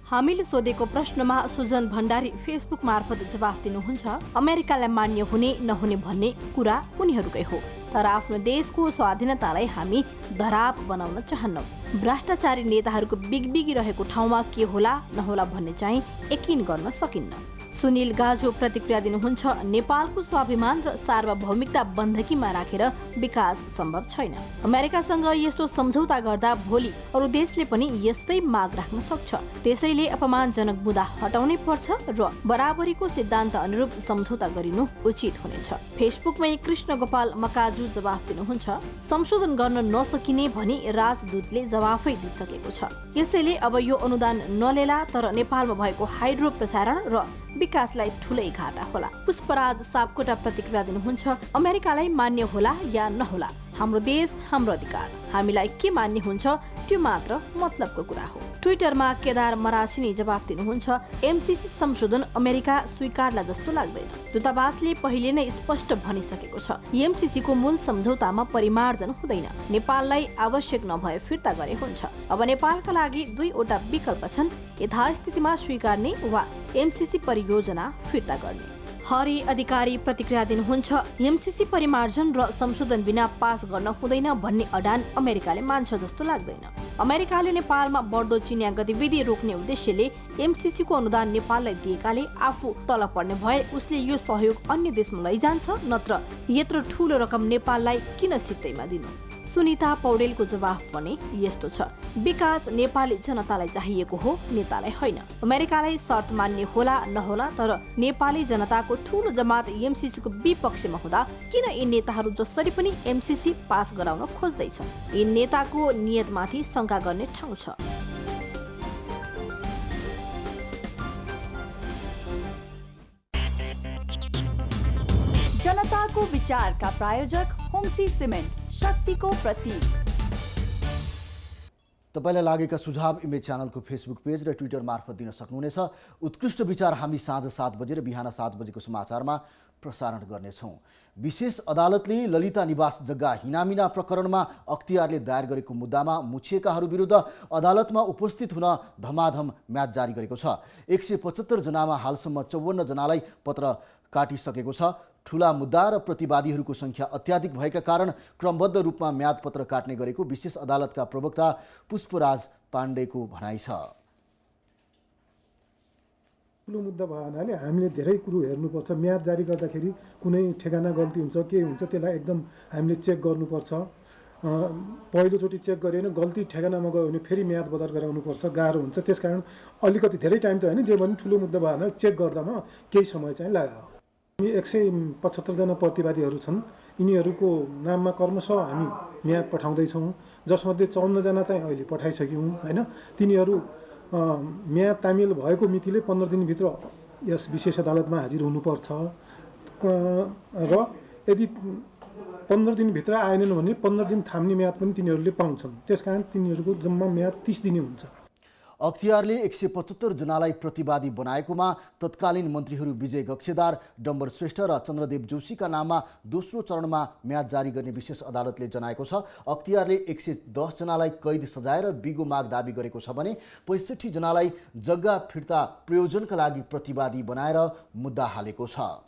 हामीले सोधेको प्रश्नमा सुजन भण्डारी फेसबुक मार्फत जवाफ दिनुहुन्छ। अमेरिकालाई मान्य हुने नहुने भन्ने कुरा उनीहरूकै हो, तर आफ्नो देशको स्वाधीनतालाई हामी धराप बनाउन चाहन्नौँ। भ्रष्टाचारी नेताहरूको बिगबिगी रहेको ठाउँमा के होला नहोला भन्ने चाहिँ यकिन गर्न सकिन्न। सुनिल गाजो प्रतिक्रिया दिनुहुन्छ, नेपालको स्वाभिमान र सार्वभौमिकता बन्धकीमा राखेर विकास सम्भव छैन। अमेरिकासँग यस्तो सम्झौता गर्दा भोलि अरू देशले पनि यस्तै माग राख्न सक्छ। त्यसैले अपमानजनक मुद्दा हटाउनै पर्छ र बराबरीको सिद्धान्त अनुरूप सम्झौता गरिनु उचित हुनेछ। फेसबुकमै कृष्ण गोपाल मकाजु जवाफ दिनुहुन्छ, संशोधन गर्न नसकिने भनी राजदूतले जवाफै दिइसकेको छ। यसैले अब यो अनुदान नलेला, तर नेपालमा भएको हाइड्रो प्रसारण र विकासलाई ठुलै घाटा होला। पुष्पराज सापकोटा प्रतिक्रिया दिनुहुन्छ, अमेरिकालाई मान्य होला या नहोला, हाम्रो देश हाम्रो अधिकार, हामीलाई के मान्य हुन्छ त्यो मात्र मतलबको कुरा हो। ट्विटरमा केदार मरासिनी जवाफ दिनुहुन्छ, एमसीसी संशोधन अमेरिका स्वीकारला जस्तो लाग्दैन। दूतावासले पहिले नै स्पष्ट भनिसकेको छ, एमसीसीको मूल सम्झौतामा परिमार्जन हुँदैन। नेपाललाई आवश्यक नभए फिर्ता गरे हुन्छ। अब नेपालका लागि दुईवटा विकल्प छन्, यथास्थितिमा स्वीकार्ने वा एमसीसी परियोजना फिर्ता गर्ने। हरि अधिकारी प्रतिक्रिया दिनुहुन्छ, एमसीसी परिमार्जन र संशोधन बिना पास गर्न हुँदैन भन्ने अडान अमेरिकाले मान्छ जस्तो लाग्दैन। अमेरिकाले नेपालमा बढ्दो चिनिया गतिविधि रोक्ने उद्देश्यले एमसीसीको अनुदान नेपाललाई दिएकाले आफू तल पर्ने भए उसले यो सहयोग अन्य देशमा लैजान्छ, नत्र यत्रो ठूलो रकम नेपाललाई किन सित्तैमा दिनु। सुनिता पौडेलको जवाफ पनि यस्तो छ, विकास नेपाली जनतालाई चाहिएको हो, नेतालाई होइन। अमेरिकालाई शर्त मान्य होला नहोला, तर नेपाली जनताको ठूलो जमात एमसीसीको विपक्षमा हुँदा किन यी नेताहरू जसरी पनि एमसीसी पास गराउन खोज्दैछ? यी नेताको नियतमाथि शंका गर्ने ठाउँ छ। जनताको विचारका प्रायोजक होम्सी सिमेन्ट, शक्तिको प्रतीक। तपाईलाई लागेका सुझाव इमेज च्यानलको फेसबुक पेज र ट्विटर मार्फत दिन सक्नुहुनेछ। उत्कृष्ट विचार हामी साँझ 7 बजे र बिहान 7 बजेको समाचारमा प्रसारण गर्नेछौँ। विशेष अदालतले ललिता निवास जग्गा हिनामिना प्रकरणमा अख्तियारले दायर गरेको मुद्दामा मुछिएकाहरू विरुद्ध अदालतमा उपस्थित हुन धमाधम म्याद जारी गरेको छ। 175 जनामा हालसम्म 54 जनालाई पत्र काटिसकेको छ। ठूला मुद्दा र प्रतिवादीहरूको संख्या अत्याधिक भएका कारण क्रमबद्ध रूपमा म्याद पत्र काट्ने गरेको विशेष अदालतका प्रवक्ता पुष्पराज पाण्डेको भनाइ छ। ठुलो मुद्दा भयो हुनाले हामीले धेरै कुरो हेर्नुपर्छ। म्याद जारी गर्दाखेरि कुनै ठेगाना गल्ती हुन्छ के हुन्छ त्यसलाई एकदम हामीले चेक गर्नुपर्छ। पहिलोचोटि चेक गरेन गल्ती ठेगानामा गयो भने फेरि म्याद बदल गराउनुपर्छ, गाह्रो हुन्छ। त्यसकारण अलिकति धेरै टाइम त होइन, जे भने ठुलो मुद्दा भयो भने चेक गर्दामा केही समय चाहिँ लाग्यो। 175 जना प्रतिवादीहरू छन्, यिनीहरूको नाममा क्रमशः हामी म्याद पठाउँदैछौँ, जसमध्ये 54 जना चाहिँ अहिले पठाइसक्यौँ होइन। तिनीहरू म्याद तामिल भएको मितिले 15 दिनभित्र यस विशेष अदालतमा हाजिर हुनुपर्छ र यदि 15 दिनभित्र आएनन् भने 15 दिन थाम्ने म्याद पनि तिनीहरूले पाउँछन्। त्यसकारण तिनीहरूको जम्मा म्याद 30 दिने हुन्छ। अख्तियारले 175 जनालाई प्रतिवादी बनाएकोमा तत्कालीन मन्त्रीहरू विजय गक्षेदार, डम्बर श्रेष्ठ र चन्द्रदेव जोशीका नाममा दोस्रो चरणमा म्याद जारी गर्ने विशेष अदालतले जनाएको छ। अख्तियारले 110 जनालाई कैद सजाएर बिगो माग दाबी गरेको छ भने 65 जनालाई जग्गा फिर्ता प्रयोजनका लागि प्रतिवादी बनाएर मुद्दा हालेको छ।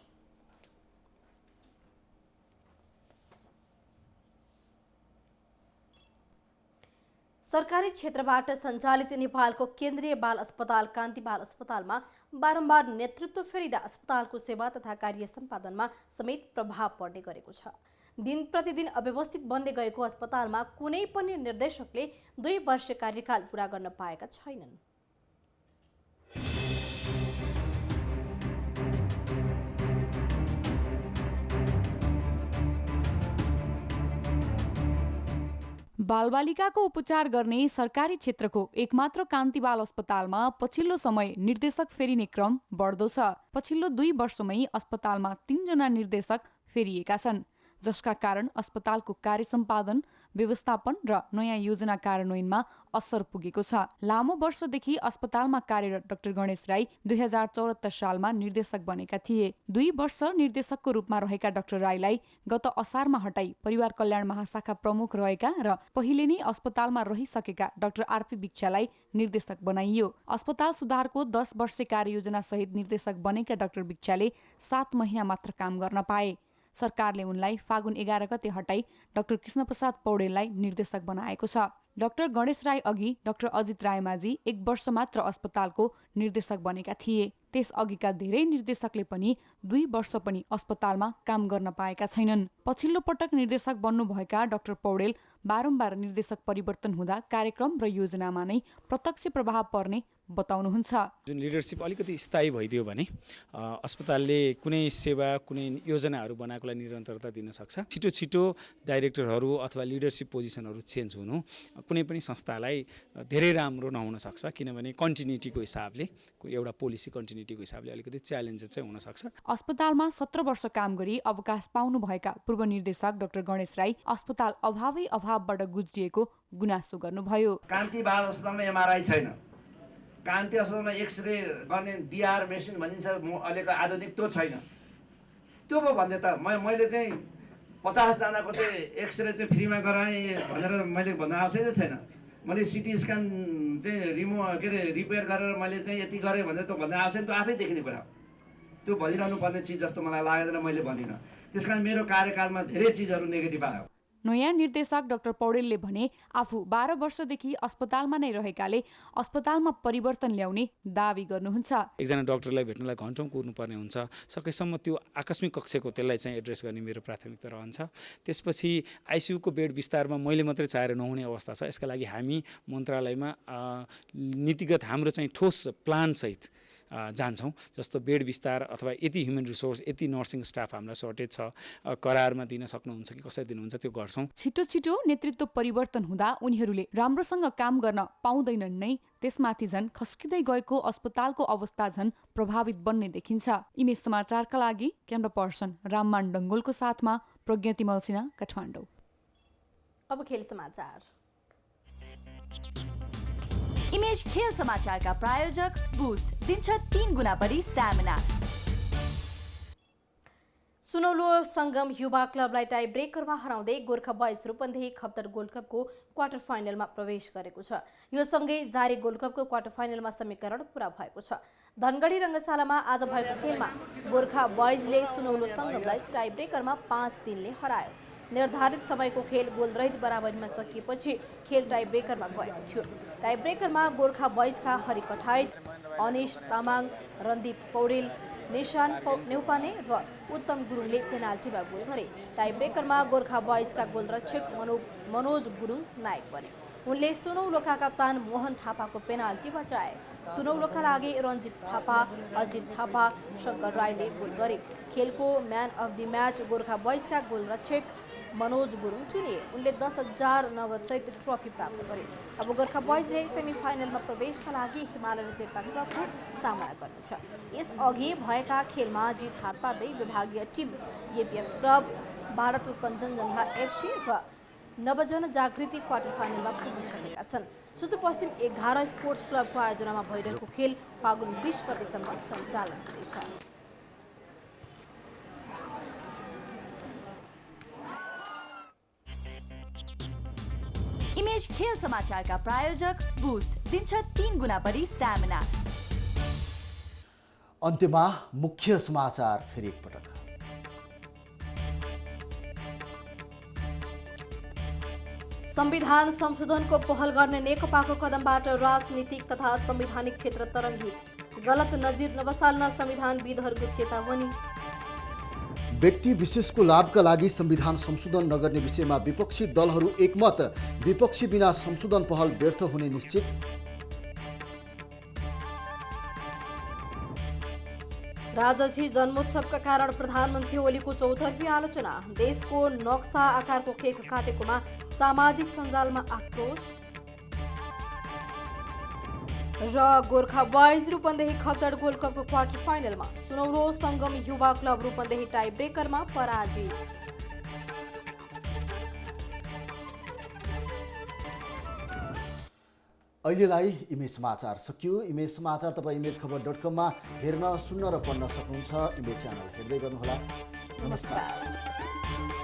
सरकारी क्षेत्रबाट सञ्चालित नेपालको केन्द्रीय बाल अस्पताल कान्ति बाल अस्पतालमा बारम्बार नेतृत्व फेरिँदा अस्पतालको सेवा तथा कार्य सम्पादनमा समेत प्रभाव पर्ने गरेको छ। दिन प्रतिदिन अव्यवस्थित बन्दै गएको अस्पतालमा कुनै पनि निर्देशकले 2 वर्ष कार्यकाल पूरा गर्न पाएका छैनन्। बालबालिकाको उपचार गर्ने सरकारी क्षेत्रको एकमात्र कान्ति बाल अस्पतालमा पछिल्लो समय निर्देशक फेरिने क्रम बढ्दो छ। पछिल्लो 2 वर्षमै अस्पतालमा 3 जना निर्देशक फेरिएका छन्, जसका कारण अस्पतालको कार्य सम्पादन, व्यवस्थापन र नयाँ योजना कार्यान्वयनमा असर पुगेको छ। लामो वर्षदेखि अस्पतालमा कार्यरत डाक्टर गणेश राई 2074 सालमा निर्देशक बनेका थिए। 2 वर्ष निर्देशकको रूपमा रहेका डाक्टर राईलाई गत असारमा हटाई परिवार कल्याण महाशाखा प्रमुख रहेका र पहिले नै अस्पतालमा रहिसकेका डाक्टर आरपी विक्षालाई निर्देशक बनाइयो। अस्पताल सुधारको 10 वर्षे कार्ययोजना सहित निर्देशक बनेका डाक्टर विक्षाले 7 महिना मात्र काम गर्न पाए। सरकारले उनलाई फागुन 11 गते हटाई डाक्टर कृष्णप्रसाद पौडेललाई निर्देशक बनाएको छ। डाक्टर गणेश राई अघि डाक्टर अजित रायमाझी 1 वर्ष मात्र अस्पतालको निर्देशक बनेका थिए। त्यसअघिका धेरै निर्देशकले पनि 2 वर्ष पनि अस्पतालमा काम गर्न पाएका छैनन्। पछिल्लो पटक निर्देशक बन्नुभएका डाक्टर पौडेल बारम्बार निर्देशक परिवर्तन हुँदा कार्यक्रम र योजनामा नै प्रत्यक्ष प्रभाव पर्ने बताउनुहुन्छ। जुन लिडरसिप अलिकति स्थायी भइदियो भने अस्पतालले कुनै सेवा कुनै योजनाहरू बनाएकोलाई निरन्तरता दिन सक्छ। छिटो छिटो डाइरेक्टरहरू अथवा लिडरसिप पोजिसनहरू चेन्ज हुनु कुनै पनि संस्थालाई धेरै राम्रो नहुन सक्छ, किनभने कन्टिन्युटीको हिसाबले एउटा पोलिसी कन्टिन्युटीको हिसाबले अलिकति च्यालेन्जेस चाहिँ हुन सक्छ। अस्पतालमा 17 वर्ष काम गरी अवकाश पाउनुभएका पूर्व निर्देशक डाक्टर गणेश राई अस्पताल अभावबाट गुज्रिएको गुनासो गर्नुभयो। कान्ति बाल अस्पतालमा एमआरआई छैन, कान्ति अस्पतालमा एक्सरे गर्ने डिआर मेसिन भनिन्छ अहिलेको आधुनिक त्यो छैन। त्यो पो भन्दै त मैले चाहिँ 50 जनाको चाहिँ एक्सरे चाहिँ फ्रीमा गराएँ भनेर मैले भन्न आवश्यकै छैन। मैले सिटी स्क्यान चाहिँ रिपेयर गरेर मैले चाहिँ यति गरेँ भनेर त भन्न आवश्यक, त्यो आफै देखिने कुरा हो। त्यो भनिरहनु पर्ने चिज जस्तो मलाई लागेन, मैले भनिनँ। त्यसकारण मेरो कार्यकालमा धेरै चिजहरू नेगेटिभ आयो। नयाँ निर्देशक डाक्टर पौडेलले भने आफू 12 वर्षदेखि अस्पतालमा नै रहेकाले अस्पतालमा परिवर्तन ल्याउने दावी गर्नुहुन्छ। एकजना डाक्टरलाई भेट्नलाई घन्टौँ कुर्नुपर्ने हुन्छ, सकेसम्म त्यो आकस्मिक कक्षको त्यसलाई चाहिँ एड्रेस गर्ने मेरो प्राथमिकता रहन्छ। त्यसपछि आइसियुको बेड विस्तारमा मैले मात्रै चाहेर नहुने अवस्था छ। यसका लागि हामी मन्त्रालयमा नीतिगत हाम्रो चाहिँ ठोस प्लानसहित जान्छौँ। जस्तो बेड विस्तार अथवा यति ह्युमन रिसोर्स यति नर्सिङ स्टाफ हामीलाई सर्टेज छ, करारमा दिन सक्नुहुन्छ कि कसरी दिनुहुन्छ त्यो गर्छौँ। छिटो नेतृत्व परिवर्तन हुँदा उनीहरूले राम्रोसँग काम गर्न पाउँदैनन् नै, त्यसमाथि झन् खस्किँदै गएको अस्पतालको अवस्था झन् प्रभावित बन्ने देखिन्छ। इमेज समाचारका लागि क्यामेरा पर्सन राममान डङ्गोलको साथमा प्रज्ञा तिमल सिन्हा, काठमाडौँ। अब खेल समाचार। इमेज खेल समाचारका प्रायोजक बुस्ट दिन्छ 3 गुणा बढी स्ट्यामिना। सुनौलो संगम युवा क्लबलाई टाई ब्रेकरमा हराउँदै गोर्खा बॉयज रूपन्देही खप्तर गोल्ड कपको क्वार्टर फाइनलमा प्रवेश गरेको छ। यो सँगै जारी गोल्ड कपको क्वार्टर फाइनलमा समीकरण पूरा भएको छ। धनगढी रङ्गशालामा आज भएको खेलमा गोर्खा बॉयजले सुनौलो संगमलाई टाई ब्रेकरमा 5-3 हरायो। निर्धारित समयको खेल गोलरहित बराबरीमा सकिएपछि खेल टाई ब्रेकरमा गएको थियो। टाई ब्रेकरमा गोर्खा बॉयजका हरि कठायत, अनिश तामाङ, रणदीप पौडेल, निशान नेउपाने र उत्तम गुरुङले पेनाल्टीमा गोल गरे। टाई ब्रेकरमा गोर्खा बॉयजका गोलरक्षक मनोज गुरुङ नायक बने। उनले सुनौलोका कप्तान मोहन थापाको पेनाल्टी बचाए। सुनौलोका लागि रञ्जित थापा, अजित थापा, शङ्कर राईले गोल गरे। खेलको man of the match Gorkha बॉयजका गोलरक्षक मनोज गुरुङ चुनिए। उनले 10,000 नगदसहित ट्रफी प्राप्त गरे। अब गोर्खा बॉयजले सेमिफाइनलमा प्रवेशका लागि हिमालयन शेर्पा क्लबको सामना गर्नेछ। यसअघि भएका खेलमा जित हात पार्दै विभागीय टिम एपिएफ क्लब, भारतको कञ्चनजङ्घा एफसी र नवजन जागृति क्वार्टर फाइनलमा पुगिसकेका छन्। सुदूरपश्चिम 11 स्पोर्ट्स क्लबको आयोजनामा भइरहेको खेल फागुन 20 गतेसम्म सञ्चालन हुनेछ। इमेज खेल समाचारका प्रायोजक बुस्ट दिन्छ 3 गुणा बढी स्ट्यामिना। अन्त्यमा मुख्य समाचार फेरि एकपटक। संविधान संशोधनको पहल गर्ने नेकपाको कदमबाट राजनीतिक तथा संवैधानिक क्षेत्र तरङ्गित, गलत नजिर नबसाल्न संविधानविदहरूको चेतावनी। व्यक्ति विशेषको लाभका लागि संविधान संशोधन नगर्ने विषयमा विपक्षी दलहरू एकमत, विपक्षी बिना संशोधन पहल व्यर्थ हुने निश्चित। राजसी जन्मोत्सवका कारण प्रधानमन्त्री ओलीको चौतर्फी आलोचना, देशको नक्सा आकारको केक काटेकोमा सामाजिक सञ्जालमा आक्रोश। र गोर्खा बॉयज रूपन्देही खप्तर गोल्ड कपको क्वार्टर फाइनलमा सुनौलो संगम युवा क्लब रूपन्देही टाई ब्रेकरमा पराजित। अहिलेलाई इमेज समाचार सकियो। इमेज समाचार तपाईँ इमेजखबर.com हेर्न, सुन्न र पढ्न सक्नुहुन्छ। इमेज च्यानल हेर्दै गर्नुहोला। नमस्कार।